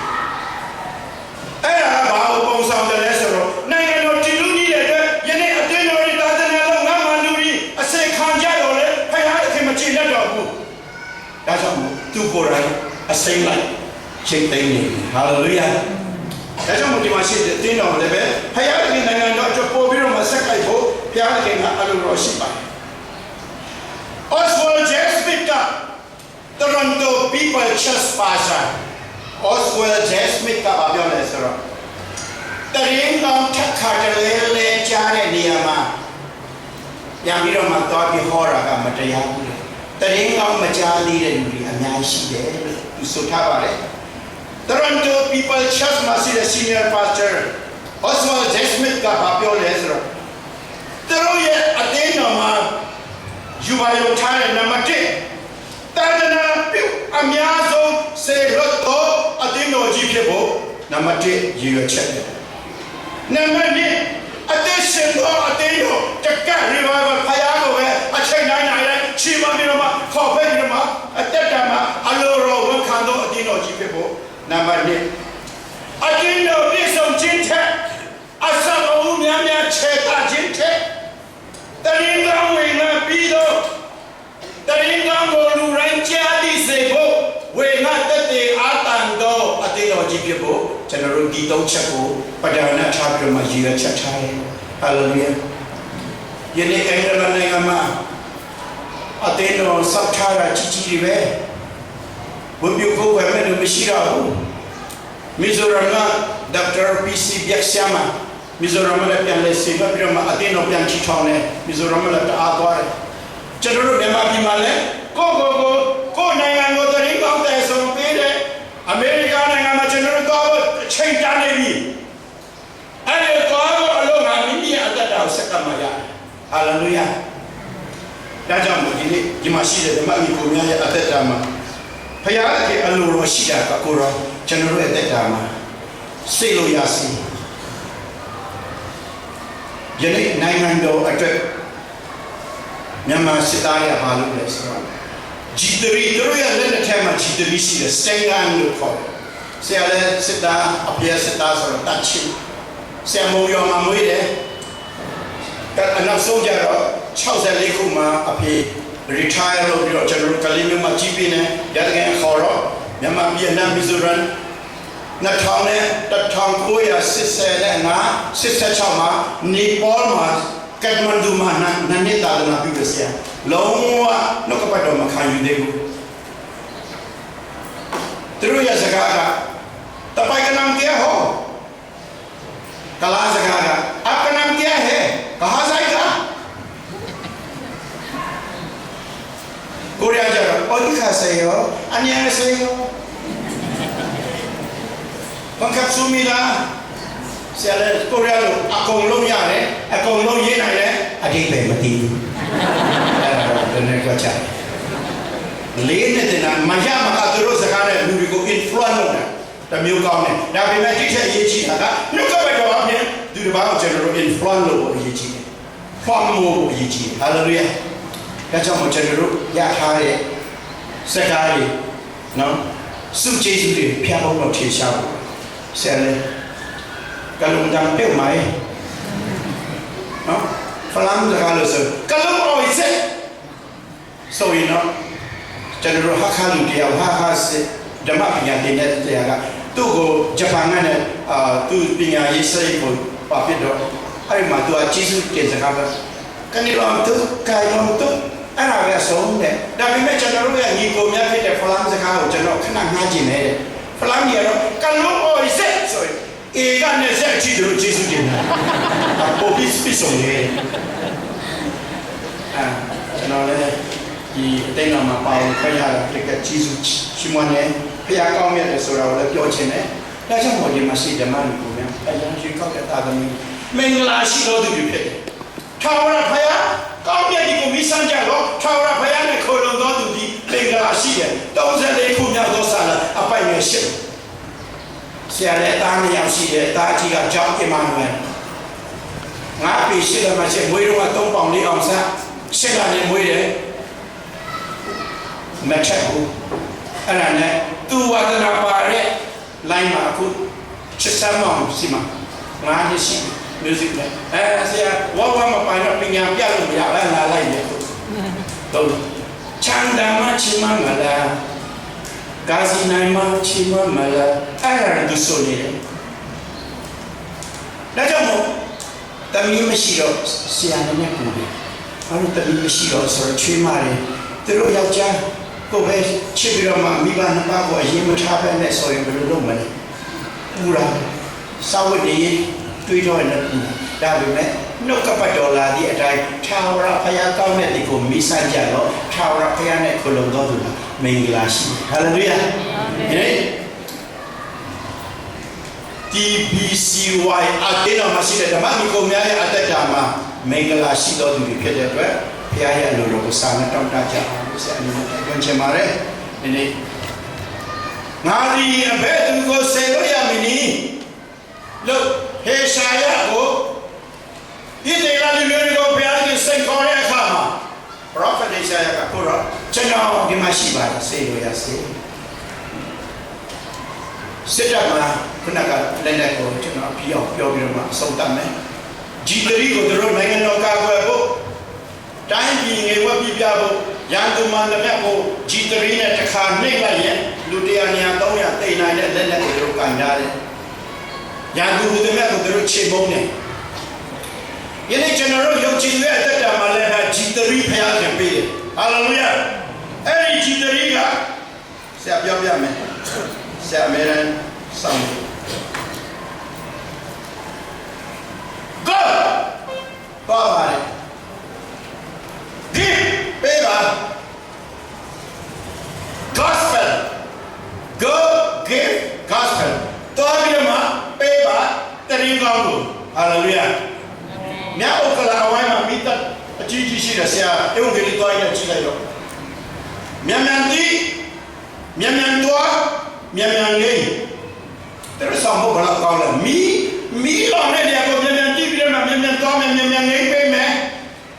အဲ့ဒါဘာလို့ပုံဆောင်တယ်လဲဆိုတော့နိုင်ငံတော်တည်လူကြီးတဲ့အတွက်ယနေ့အတင်းတော်တွေသာသနာလုံးငါမှလူကြီးအစိခံကြတော့လေဖခင်အခင်မကြည့်တတ်တော့ဘူးဒါကြောင့်သူကိုယ်တိုင်အစိမ်းလိုက်ချိန်သိမ်းနေဟာလေလုယာဒါကြောင့်ဒီမှာရှိတဲ့တင်းတော်လည်းပဲဖခင်အခင်နိုင်ငံတော်အတွက်ပို့ပြီးတော့မဆက်လိုက်ဖို့ဖခင်အခင်ကအလိုတော်ရှိပါတယ် Oswald J. Smith က Toronto People Church Pastor Oswald J. Smith ကပြောလဲဆိုတော့တရင်ကောင်းထက်ခါတလဲကြားတဲ့နေရာမှာပြန်ပြီးတော့မှသွားပြီးဟောတာကမတရားဘူးလေတရင်ကောင်းမကြားသေးတဲ့လူတွေအများကြီးရှိတယ်လို့သူဆိုထားပါတယ် Toronto People Church မှာရှိတဲ့ Senior Pastor Oswald J. Smith ကပြောလဲဆိုတော့သူတို့ရဲ့အတင်းတော်မှာယူပါရုံထားတဲ့နံပါတ် 1တာဒနာပြုအများဆုံးစေလွတ်တော်အတင်းတော်ကြီးဖြစ်ဖို့နံပါတ် 1ရည်ရွယ်ချက်တယ်နံပါတ် 2အသက်ရှင်တော်အတင်းတော်တကယ်ရီဝါဘဖယားကိုပဲအချိန်တိုင်းနိုင်တဲ့ချီးမွမ်းပြီးတော့မှခေါ်ဖက်ပြီးတော့မှအသက်တာမှာအလိုတော်ဝန်ခံတော်အတင်းတော်ကြီးဖြစ်ဖို့နံပါတ် 2အတင်းတော်ပြည့်စုံခြင်းထက်အစအဦးများများခြေတာခြင်းထက်တရင်ကောင်းဝင်လာပြီးတော့တရင်ကောင်းကိုလူတိုင်းကြားသိစေဖို့ဝေငါတက်တဲ့အာတန်တော်အတေတော်ကြီးဖြစ်ဖို့ကျွန်တော်တို့ဒီသုံးချက်ကိုပဒနာထားပြီးမှရည်ရွယ်ချက်ထားတယ်ဟာလေလုယာယနေ့အင်္ဂလန်နိုင်ငံမှာအတေတော်စောက်ထားတာကြီးကြီးတွေပဲဘုပြုတ်ကိုဝယ်မဲ့လို့မရှိတော့ဘူးမီဇိုရမ်ကဒေါက်တာ PC ဘက်ရှာမာမီဇိုရမ်လည်းပြန်လဲစေပြီးတော့မှအတင်းတော်ပြန်ချီထောင်းတယ်မီဇိုရမ်လည်းတအားသွားတယ်ကျွန်တော်တို့မြန်မာပြည်မှာလည်းကိုနိုင်ငံကိုတရင်ကောင်းတဲ့ဆုံးပေးတယ်အမေရိကန်နိုင်ငံမှာကျွန်တော်တို့သွားဖို့ချိန်တန်းနေပြီအဲ့ဒီသွားဖို့အလို့ငါမိမိအတ္တတော်ဆက်ကမှရတယ်ဟာလေလုယာဒါကြောင့်ဒီနေ့ဒီမှာရှိတဲ့ဓမ္မကြီးကိုများရဲ့အတ္တတာမှာဖခင်ရဲ့အလိုတော်ရှိတာကကိုရောကျွန်တော်တို့ရဲ့အတ္တတာမှာစိတ်လို့ရစီယနေ့နိုင်ငံတော်အတွက်မြန်မာစစ်သားရပါလို့လဲဆိုတော့ G3 တို့ရဲ့လက်ထက်မှာ G3 ရှိတယ်စင်ကန်လို့ခေါ်တယ်ဆရာလည်းစစ်သားအပြည့်စစ်သားဆိုတော့တတ်ချင်ဆရာမိုးရောမှာမွေးတယ်အနောက်ဆုံးကြတော့64ခုမှာအဖေ retire လုပ်ပြီးတော့ကျွန်တော်တို့ကလေးမျိုးမှာကြီးပြင်းနေရတဲ့ခေါ်တော့မြန်မာပြည်နာမီဇိုရမ်2000နဲ့1986မှာနီပေါမှာကတ်မန်ဒူမှာနန်းနေတာလာပြီးတော့ဆရာလုံးဝနှုတ်ကပတ်တော်မခံယူသေးဘူးသူတို့ရဲ့စကားကတပိုင်ကနမ်ကဲဟောကလာစကားကအကနမ်ကဲဟဲကဟာဆိုင်ကကိုရီးယားကျတော့အော်ဒီခါဆေယောအန်ယာဆေယောဘန်ကပ်ဆူမီလာဆရာလည်းကိုရီးယားလိုအကုန်လုံးရတယ်အကုန်လုံးရေးနိုင်တယ်အတိတ်ပဲမသိဘူးအဲ့ဒါတော့ဒီနေ့ကချာလေးနဲ့တင်တာမရမကသူတို့စကားနဲ့လူတွေကို influence လုပ်တာတမျိုးကောင်းတယ်ဒါပေမဲ့ဒီထက်အရေးကြီးတာကနှုတ်ကပတ်တော်အပြင်သူတစ်ပါးကိုကျွန်တော်တို့ influence လုပ်ဖို့အရေးကြီးတယ် form ဖို့အရေးကြီးတယ် hallelujah ဒါကြောင့်ကျွန်တော်တို့ရထားတဲ့စကားတွေနော်စုကျေးဇူးတွေဖျက်ဖို့တော့ထေရှားဖို့ဆရာလည်းကလုံးတန်ပြုတ်မိုင်းနော်ဖလမ်းစကားလို့ဆိုကလုံးအော်စ်ဆိုရင်နော်ကျွန်တော်ဟာခါလူတရားဟာစစ်ဓမ္မပညာသင်တဲ့တရားကသူ့ကိုဂျပန်ကလည်းသူ့ပညာရေးစိတ်ကိုပါပြတော့အဲ့မှာသူကကျေးဇူးတင်စကားပဲကနေတော့သူကိုင်တော့သူအဲ့ဒါပဲဆုံးတယ်ဒါပေမဲ့ကျွန်တော်တို့ရဲ့ညီကိုများဖြစ်တဲ့ဖလမ်းစကားကိုကျွန်တော်ခဏငှားကျင်နေတယ်ဖလမ်းကြီးကတော့ကလုံးအော်စ်ဆိုရင်အေကနဲ့ဆက်ကြည့်တယ်လို့ကျေးဇူးတင်တယ်ပို့ပြီးဆုံးနေကျွန်တော်လည်းဒီအတိုင်းတော်မှာပါဝင်ခွင့်ရတာတကယ်ကျေးဇူးရှိမှန်းနဲ့ဖခင်ကောင်းမြတ်တယ်ဆိုတာကိုလည်းပြောချင်တယ်ဒါကြောင့်မို့ဒီမှာရှိဓမ္မလူကိုများအရင်ရှိကောက်တဲ့တာသမီ မင်္ဂလာရှိတော်သူတွေဖြစ်တယ်ထာဝရဘုရားကောင်းမြတ်ဒီကိုမိဆန်းကြတော့ထာဝရဘုရားနဲ့ခေါ်လုံတော်သူဒီမင်္ဂလာရှိတယ်34ခုမြောက်သောစာလအပိုင်နဲ့ရှိဆရာလည်းတားမရောက်ရှိတယ်တားကြီးကကြောင်းပြမမယ်ငါပြီရှိတယ်မှာရှိမွေးတော့3ပေါင်4အောင်စားရှစ်ကနေမွေးတယ်မထက်ဘူးအဲ့ဒါနဲ့သူဝါဒနာပါတဲ့ line မှာအခုချစ်စမ်းမောင်စီမှာငါးရှိ music နဲ့ဆရာဝါမပိုင်တော့ပညာပြလို့မရဘူးလာလိုက်တယ်တော့ချမ်းသာမှချီးမွမ်းမလားကာစီနိုင်မှချီးမွမ်းမလားအဲ့ဒါသူဆိုနေတယ်ဒါကြောင့်မို့တမီးမရှိတော့ဆရာနဲ့ပူတယ်အဲ့လိုတမီးမရှိတော့ဆိုတော့ချွေးမတယ်သူတို့ယောက်ျားကိုပဲချစ်ပြီးတော့မှမိဘနှစ်ပါးကိုအရင်မထားဖက်နဲ့ဆိုရင်ဘယ်လိုလုပ်မလဲပူတာစာဝတ်တွေတွေးတော့လည်းပူဒါပေမဲ့နှုတ်ကပတ်တော်လာသည့်အတိုင်းထာဝရဘုရားကောင်းတဲ့ဒီကိုမိဆန်းကြတော့ထာဝရဘုရားနဲ့ကိုလုံတော်သူမင်္ဂလာရှိဟာလေလုယာအာမင် TBCY အတေတော်မှာရှိတဲ့ဓမ္မမိကိုများရဲ့အသက်တာမှာမင်္ဂလာရှိတော်သူတွေဖြစ်တဲ့အတွက်ဘုရားရဲ့အလိုတော်ကိုစာနဲ့တောင်းတကြအောင်လို့ဆရာအနေနဲ့ပြောချင်ပါတယ်ဒီနေ့ငါဒီအဘယ်သူကိုဆယ်လို့ရမည်နီလို့ဟေရှာယကိုဒီတေလာလူမျိုးတွေကိုဘုရားကြီးစိတ်ခေါ်တဲ့အခါမှာ prophet ဟေရှာယကကိုတော့ကျွန်တော်ဒီမှာရှိပါတယ်ဆယ်လို့ရစေစစ်တပ်မှာခုနကလည်းလည်းကိုကျွန်တော်ပြောပြီးတော့မှဆုံးတတ်မယ်ဂျီတရီကိုတို့နိုင်ငံတော်ကာကွယ်ဖို့တိုင်းပြည်ငယ်ဝက်ပြပြဖို့ရန်သူမှလည်းမြတ်ကိုဂျီတရီနဲ့တစ်ခါနှိပ်လိုက်ရင်လူ100 200 300တိတ်နိုင်တဲ့လက်လက်ကိုတို့ကင်ထားတယ်ရန်သူတွေမြတ်ကိုတို့ချေမုန်းတယ်ယနေ့ကျွန်တော်တို့ယုံကြည်ရဲ့အသက်တာမှာလည်းဂျီတရီဖျားခင်ပေးတယ်ဟာလေလုယာအဲ့ဒီဂျီတရီကဆရာပြောပြမယ်ဆရာအမေရန်ဆောင် Go ပါပါတယ် Give ပေးပါ Gospel Go give Gospel တော်ပြီးမှပေးပါတရင်ကောင်းကို Hallelujah မြတ်ဥက္ကလာဝိုင်းမှာမိသက်အကြီးကြီးရှိတဲ့ဆရာဧဝံဂေလိသွားရကြည့်လိုက်တော့မြန်မြန်ဒီမြန်မြန်သွားမြန်မြန်လေးတဲ့ဆောင်ဖို့ဘလောက်ကောင်းလဲမီလောင်တဲ့နေရာကိုမြန်မြန်ကြည့်ပြီးတော့မြန်မြန်သွားမြန်မြန်လေးပေးမယ်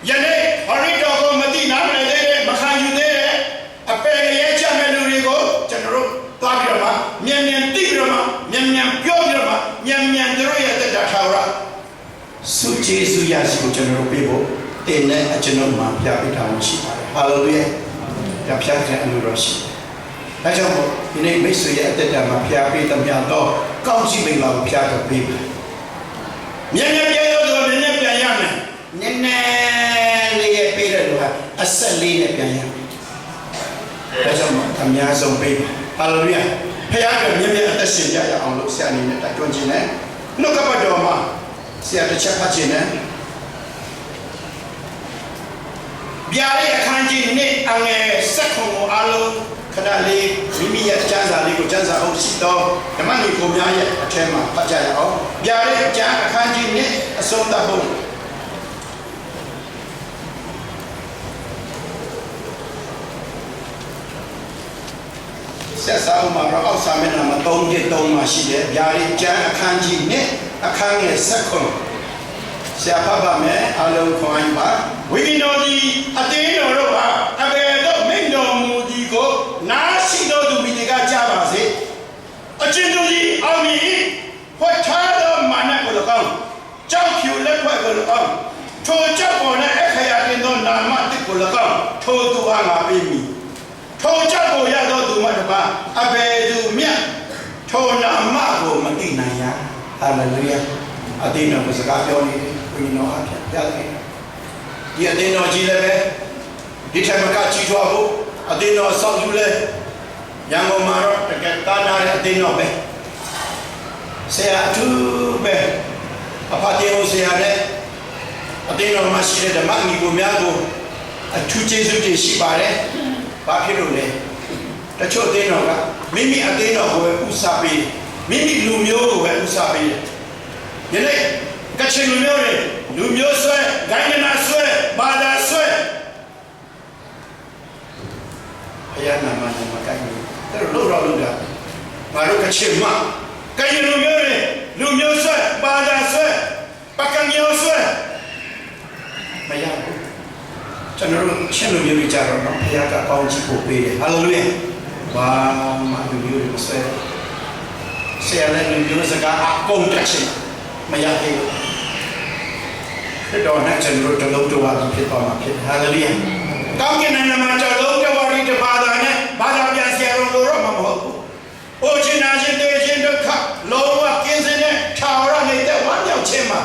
ယနေ့ဟရိတော်ကိုမသိနားမလည်သေးတဲ့မခံယူသေးတဲ့အပယ်ရဲချမဲ့လူတွေကိုကျွန်တော်တို့သွားပြီးတော့မြန်မြန်သိပြီးတော့မြန်မြန်ပြောပြီးတော့မြန်မြန်တို့ရဲ့တက်တာထာဝရစုကျေးဇူးရရှိကိုကျွန်တော်တို့ပေးဖို့တင်တဲ့အကျွန်တော်မှာပြပေးထားလို့ရှိပါတယ်ဟာလေလုယာပြပြတဲ့အလိုတော်ရှိဒါကြောင့်ဒီနေ့မိတ်ဆွေရဲ့အသက်တာမှာဖျားပေးသမျှတော့ကောင်းချီးမင်္ဂလာကိုဖျားတော်ပေးပါမြန်မြန်ပြန်ရောတော့မြန်မြန်ပြန်ရမယ်နည်းနည်းလေးရဲ့ပေးတဲ့လူဟာအဆက်လေးနဲ့ပြန်ရမယ်ဒါကြောင့်အများဆုံးပေးပါဟာလေလုယာဖျားကမြန်မြန်အသက်ရှင်ကြရအောင်လို့ဆရာအနေနဲ့တိုက်တွန်းခြင်းနဲ့နှုတ်ကပတ်တော်မှာဆရာတစ်ချက်ဖတ်ခြင်းနဲ့ဗျာဒိတ်အခန်းကြီးနဲ့အငယ်7ခုကိုအားလုံးခဏလေးမိမိရဲ့ကျမ်းစာလေးကိုကျမ်းစာအုပ်ရှိတော့ဓမ္မကြီးကိုများရဲ့အထက်မှာဖတ်ကြရအောင်ဗျာဒိတ်ကျမ်းအခန်းကြီးနဲ့အဆုံးသတ်ဖို့ဆက်စာအုပ်မှာတော့အောက်စာမျက်နှာမှာ3 မှာရှိတယ်ဗျာဒိတ်ကျမ်းအခန်းကြီးနဲ့အခန်းငယ်7ခုဆရာဖတ်ပါမယ်အလုံးခွန်ပါဝိညာဉ်တော်သည်အသင်းတော်တို့ဟာအဘယ်သို့မိန့်တော်မူသည်ကိုနားရှိတော်သူမိတွေကကြားပါစေအချင်းတို့သည်အောင်မြင်ဖွက်ထားသောမာနကို၎င်းကြောက်ဖြူလက်ဖွဲ့ကို၎င်းထိုကြောက်ပေါ်၌အခရာတင်သောနာမတစ်ကို၎င်းထိုသူအားငါပေးမည်ထိုကြောက်ကိုရသောသူမှတပါအဘယ်သူမြတ်ထိုနာမကိုမသိနိုင်ရဟာလေလုယာအသင်းတော်ကိုစကားပြောနေတယ်ဝိညာဉ်တော်အဖြစ်ပြတယ်ဒီအသင်းတော်ကြီးလည်းပဲဒီထက်မကကြီးထွားဖို့အသင်းတော်ဆောက်ယူလဲရန်ကုန်မှာတော့တကယ်တာနာတဲ့အသင်းတော်ပဲဆရာအထူးပဲအဖတ်တော်ဆရာနဲ့အသင်းတော်မှာရှိတဲ့ဓမ္မအမိကိုများကိုအထူးကျေးဇူးတင်ရှိပါတယ်ဘာဖြစ်လို့လဲတချို့အသင်းတော်ကမိမိအသင်းတော်ကိုပဲဥစားပေးမိမိလူမျိုးကိုပဲဥစားပေးယနေ့ ကချင်လူမျိုးတွေလူမျိုးဆွဲဂိုင်းနာဆွဲဘာသာဆွဲဘုရားနာမနဲ့မကိုင်းဘူးအဲ့တော့လို့လို့တာငါတို့ကချင်မကချင်လူမျိုးတွေလူမျိုးဆွဲဘာသာဆွဲပကံမျိုးဆွဲမရဘူးကျွန်တော်တို့ချင်းလူမျိုးတွေကြတော့ဘုရားကကောင်းချီးဖို့ပေးတယ်ဟာလေလုယာဘာမှလူမျိုးတွေမဆွဲဆရာလည်းလူမျိုးစကားအကုန်တက်ချင်မရသေးဘူးဖြစ်တော့နဲ့ကျွန်တော်တို့တလုံးတဝါဖြစ်သွားမှာဖြစ်ဟာလေလုယာကောင်းကင်နိုင်ငံမှာတလုံးတဝါရီတဘာသာနဲ့ဘာသာပြန်ဆရာတော်တို့တော့မဟုတ်ဘူး။အိုချင်းနာချင်းတေချင်းဒုက္ခလုံးဝကင်းစင်တဲ့ထာဝရနေတဲ့ဝမ်းမြောက်ခြင်းမှာ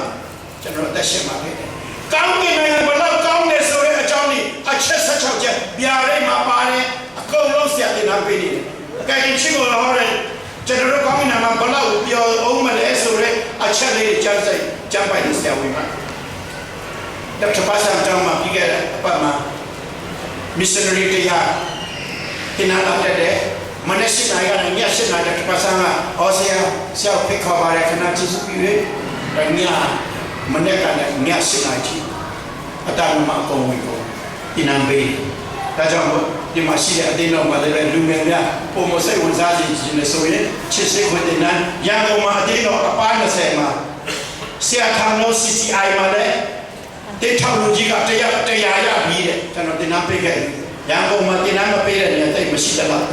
ကျွန်တော်သက်ရှင်မှာဖြစ်တယ်။ကောင်းကင်နိုင်ငံဘလောက်ကောင်းတယ်ဆိုတဲ့အကြောင်းនេះအချက်16ချက်ပြာရိတ်မှာပါတယ်အကုန်လုံးဆရာတင်လာပေးနေတယ်။အကယ်၍ချင်းကိုဟောတယ်ကျွန်တော်တို့ကောင်းကင်နိုင်ငံမှာဘလောက်ပြောအောင်မလဲဆိုတဲ့အချက်လေးကြားစိတ်ကြားပိုင်ဆရာဝင်မှာဒေါက်တာပါဆန်တောင်းမှာပြီးခဲ့တဲ့အပတ်မှာ missionary တရားတင်လာတဲ့မနက်7 နာရီကနေည7 နာရီတပတ်ဆန်းကဟောဆရာဖိတ်ခေါ်ပါရခဏကြည့်စုပြီးရညမနက်ကနေည7 နာရီအတန်းမှာအကုန်ဝင်ကိုတင်နံပေးဒါကြောင့်ဒီမှာရှိတဲ့အတင်းတော်မှာလည်းလူငယ်များပုံမစိတ်ဝင်စားခြင်းနဲ့ဆိုရင်ချစ်စိတ်ဝင်တဲ့နန်းရန်ကုန်မှာအတင်းတော်အပား20မှာဆရာခန်းတော် CCI မှာလည်းတေထောင်လူကြီးကတရားရပြီးတဲ့ကျွန်တော်တင်နံပေးခဲ့ရန်ကုန်မှာတင်နံမပေးတဲ့နေရာတိတ်မရှိတလား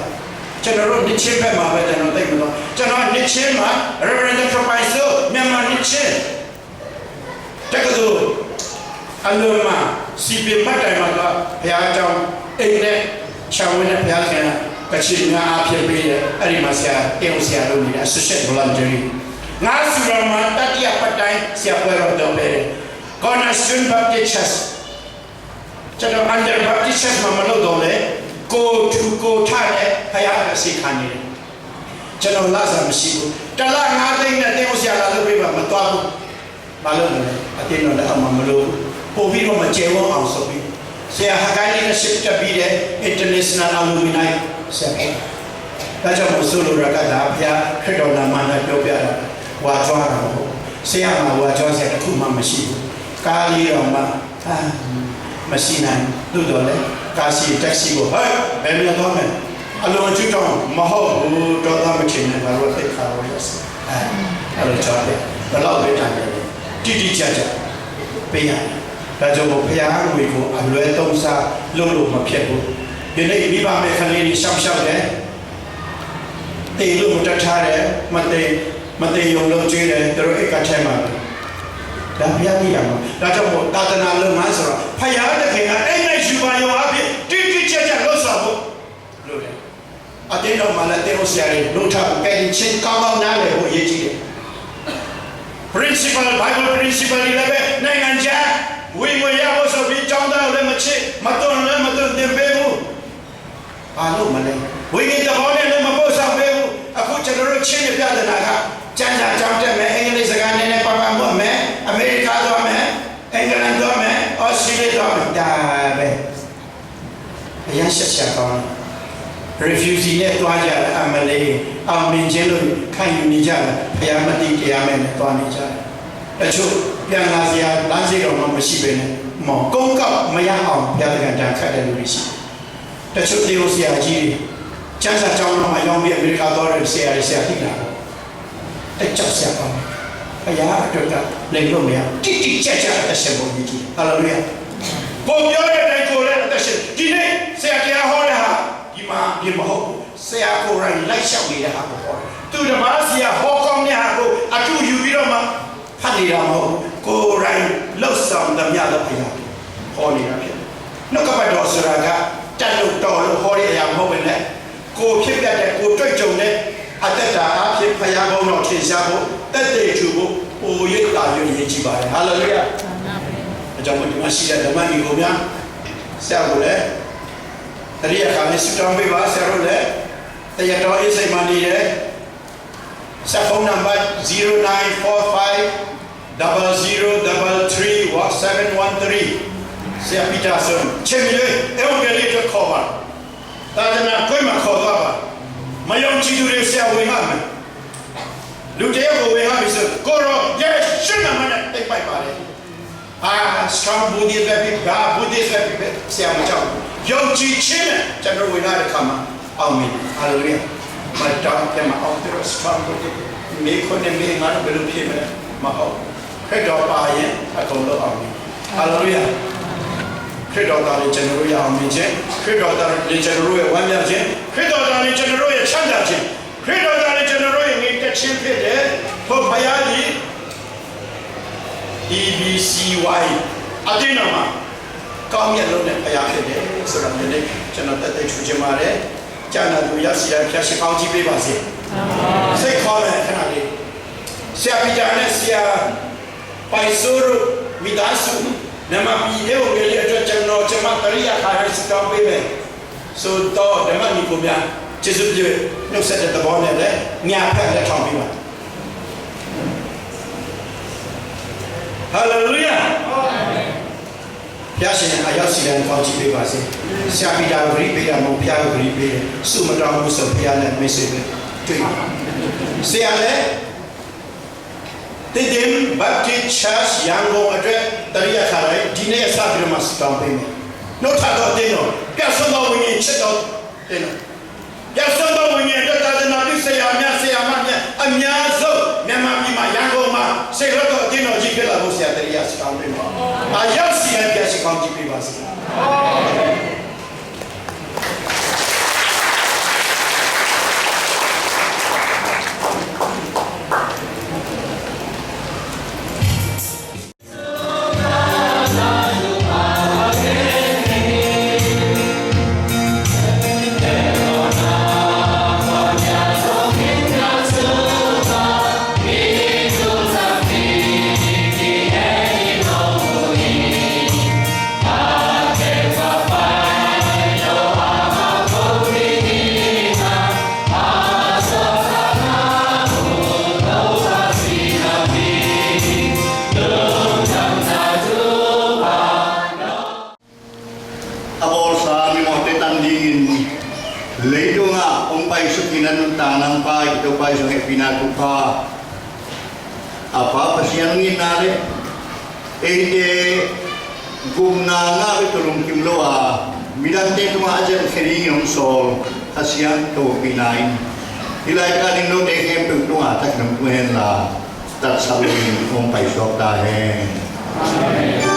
ကျွန်တော်တို့နှစ်ချင်းဘက်မှာပဲကျွန်တော်သိမလို့ကျွန်တော်နှစ်ချင်းမှာ Reverend Dr. Paiso မြန်မာနှစ်ချင်းတက္ကသိုလ်အလုံးမှာစီပင်မှတ်တိုင်မှာတော့ဘုရားကျောင်းအိမ်နဲ့ချောင်းဝင်းနဲ့ဘုရားခင်ကချင်များအဖြစ်ပေးတယ်အဲ့ဒီမှာဆရာတင်ဆရာလုပ်နေတဲ့ Associate Voluntary ငါစုတော်မှာတတိယပတ်တိုင်းဆရာပွဲတော်လုပ်တယ် Cornerstone Baptist Church ကျွန်တော် Under Baptist Church မှာမလုပ်တော့လေကိုသူကိုထားတဲ့ဖယားကစီခံနေတယ်ကျွန်တော်လာစားမရှိဘူးတလား9 သိန်းနဲ့တင်းဆရာလာလို့ပြပါမသွားဘူးမလုပ်နဲ့အတင်းတော့လည်းအမှမလို့ပို့ပြီးတော့မကျေဝအောင်ဆိုပြီးဆရာဟကိုင်းလေးနဲ့ရှစ်တက်ပြီးတဲ့ International Alumni ဆက်ပြီးဒါကြောင့်မို့ဆိုလိုရကတာဖယားခရစ်တော်နာမနဲ့ပြောပြတာဝါကြွားတာဟုတ်ဆရာမှာဝါကြွားဆရာတစ်ခုမှမရှိဘူးကားလေးတော့မှမရှိနိုင်တို့တော့လေကားစီတက်စီကိုဟဲ့ဘယ်လိုတော့မလဲအလုံးကျွတ်တော့မဟုတ်ဘူးတော့သားမချင်နဲ့ဘာလို့သိခါရောလဲအဲ့လိုချောတယ်ဘယ်တော့ပဲတိုင်တယ်တိတိကျကျပေးရတယ်ဒါကြောင့်ဘုရားငွေကိုအလွဲသုံးစားလို့မဖြစ်ဘူးဒီနေ့မိဘမဲ့ခလေးတွေရှောက်တယ်တေလို့တတ်ထားတယ်မတေယုံလုံးကျွေးတယ်သူတို့အိတ်ကထဲမှာဒါဘုရားကြီးရမှာဒါကြောင့်မို့သာသနာလုပ်မှဆိုတော့ဖယားတခင်ကအဲ့နဲ့ယူပါရောအဖြစ်တိတိကျကျလို့ဆိုဖို့လို့တယ်အတင်းတော်မှာလည်းတင်းဆရာတွေလို့ထားကဲချင်းကောင်းနားလေကိုရေးကြည့်တယ် principle bible principle တွေလည်းပဲနိုင်ငံခြားဝိမရဖို့ဆိုပြီးကြောင်းသားလည်းမချစ်မတွန်းလည်းမတွန်းတင်ပေးဘူးဘာလို့မလဲဝိညာဉ်တော်နဲ့လည်းမပို့ဆောင်ပေးဘူးအခုကျွန်တော်တို့ချင်းပြတဲ့နာကကျန်းစာကြောင်းတက်မယ်အင်္ဂလိပ်စကားနည်းနည်းပါပါမှတ်မယ်အမေရိကသွားမယ်အင်္ဂလန်သွားမယ်ဩစတြေးလျသွားမယ်ဒါပဲအရင်ဆက်ချက်ကောင်း refugee နဲ့တွားကြတယ်အမလေးအောင်မြင်ခြင်းလို့ခံယူနေကြတယ်ဘုရားမတိတရားမဲ့နဲ့တွားနေကြတယ်တချို့ပြန်လာစရာလမ်းစီတော့မရှိပဲနဲ့မော်ကုန်းကောက်မရအောင်ဘုရားကတန်ခတ်တယ်လို့ရှိတယ်တချို့တေဆရာကြီးကျန်းစာကြောင်းတော့မရောက်ပြီးအမေရိကသွားတဲ့ဆရာတိလာတက်ချက်ဆရာကောင်းဘုရားအတွက်လည်းလို့မရတိတိကျကျအသက်ရှင်ဖို့ကြီးဟာလေလုယာကိုပြောတဲ့အတိုင်းကိုလည်းအသက်ရှင်ဒီနေ့ဆရာတရားဟောတဲ့ဟာဒီမဟုတ်ဆရာကိုယ်တိုင်လိုက်လျှောက်နေတဲ့ဟာကိုဟောတယ်သူဓမ္မဆရာဟောကောင်းတဲ့ဟာကိုအတူယူပြီးတော့မှဖတ်နေတာမဟုတ်ကိုယ်တိုင်လှုပ်ဆောင်သမျှလို့ပြတာဟောနေတာဖြစ်နှုတ်ကပတ်တော်ဆိုတာကတက်လို့တော်လို့ဟောတဲ့အရာမဟုတ်ပဲနဲ့ကိုဖြစ်ပြတဲ့ကိုတွေ့ကြုံတဲ့အတ္တတာအဖြစ်ဖယားဘုန်းတော်ထင်ရှားဖို့တက်တဲ့သူကိုပိုရိပ်တာယူရေးကြည့်ပါတယ်ဟာလေလုယာအကြောင်းဒီမှာရှိတဲ့ဓမ္မကြီးကိုများဆရာကိုလည်းတရိယာကလည်းစတောင်းပေးပါဆရာတို့လည်းတရားတော်အစိမ်မှနေတယ်ဆက်ဖုန်းနံပါတ်094500331713ဆရာပီတာဆွန်ချင်းမြေအဝံဂေလိကိုခေါ်ပါတာဒနာကိုမခေါ်တော့ပါမယုံကြည်သူတွေဆရာဝင်ရမယ်လူတယောက်ကိုဝင်ရပြီဆိုကိုရောရဲ့ရှင်းနာမနဲ့ သိပိုက်ပါတယ်စကမ်ဘူဒီပဲဘာဘူဒီပဲဆရာမကြောက်ယုံကြည်ခြင်းနဲ့ကျွန်တော်ဝင်လာတဲ့ခါမှာအောင်မြင်ဟာလေလုယာမတောင်းတယ်မအောင်တယ်စကမ်ဘူဒီမေခွနဲ့မေငါတို့ဘယ်လိုဖြစ်မလဲမဟုတ်ခရစ်တော်ပါရင်အကုန်လုံးအောင်မြင်ဟာလေလုယာခရစ်တော်သားလေးကျွန်တော်တို့ရအောင်မြင်ခြင်းခရစ်တော်သားလေးကျွန်တော်တို့ရဲ့ဝမ်းမြောက်ခြင်းခရစ်တော်သားလေးကျွန်တော်တို့ရဲ့ချမ်းသာခြင်းခရစ်တော်သားလေးကျွန်တော်တို့ရဲ့ငြိမ်သက်ခြင်းဖြစ်တယ်ဖို့ဘုရားကြီး EBCY အတင်းတော်မှာကောင်းမြတ်လို့နဲ့ဘုရားဖြစ်တယ်ဆိုတော့ဒီနေ့ကျွန်တော်တက်တက်ချူချင်ပါတယ်ကျမ်းစာသူရစီရဖျက်ရှိကောင်းကြီးပေးပါစေစိတ်ခေါ်တဲ့ခဏလေးဆရာပီတာနဲ့ဆရာပိုင်ဆိုးမိသားစုနမပီအေကိုလေအတွက်ကျွန်တော်ကျမတရိယာခါရစကောင်းပေးမယ်ဆိုတော့ဓမ္မနီကိုများကျေးဇူးပြုနှုတ်ဆက်တဲ့သဘောနဲ့လည်းညာဖက်လက်ထောင်ပေးပါဟာလေလုယာဘုရားရှင်အရောက်စီရင်ကောင်းချီးပေးပါစေဆရာပီတာကိုဂရိပေးတာမဟုတ်ဘုရားကိုဂရိပေးတယ်စုမတော်ဘူးဆိုဘုရားနဲ့မိတ်ဆွေပဲတွေ့ဆရာလည်းတင်ဘတ်တီချာစ်ရန်ကုန်အတွက်တရိယာခါလိုက်ဒီနေ့စပြီးမှစတောင်းပေးမယ်နှုတ်ထတော့တင်းတော့ပြတ်ဆုံးသောဝိညာဉ်ချက်တော့တင်းတော့ပြတ်ဆုံးသောဝိညာဉ်အတွက်သာသနာ့ဆရာများဆရာမများအများဆုံးမြန်မာပြည်မှာရန်ကုန်မှာစေရတော့တင်းတော်ကြီးဖြစ်လာဖို့ဆရာတရိယာစတောင်းပေးပါအရောက်စီရင်ပြရှိကောင်းကြည့်ပေးပါစေtanang pa ito pa isang ipinatupa apa pasiyang nginari gumna nga itulong kimloa midante tumaadyan kaninyong sol kasiyang to pinain ilay kanin no tekem pagtungatak ng tuhen la tatsalong kong paisok tahen. Amen.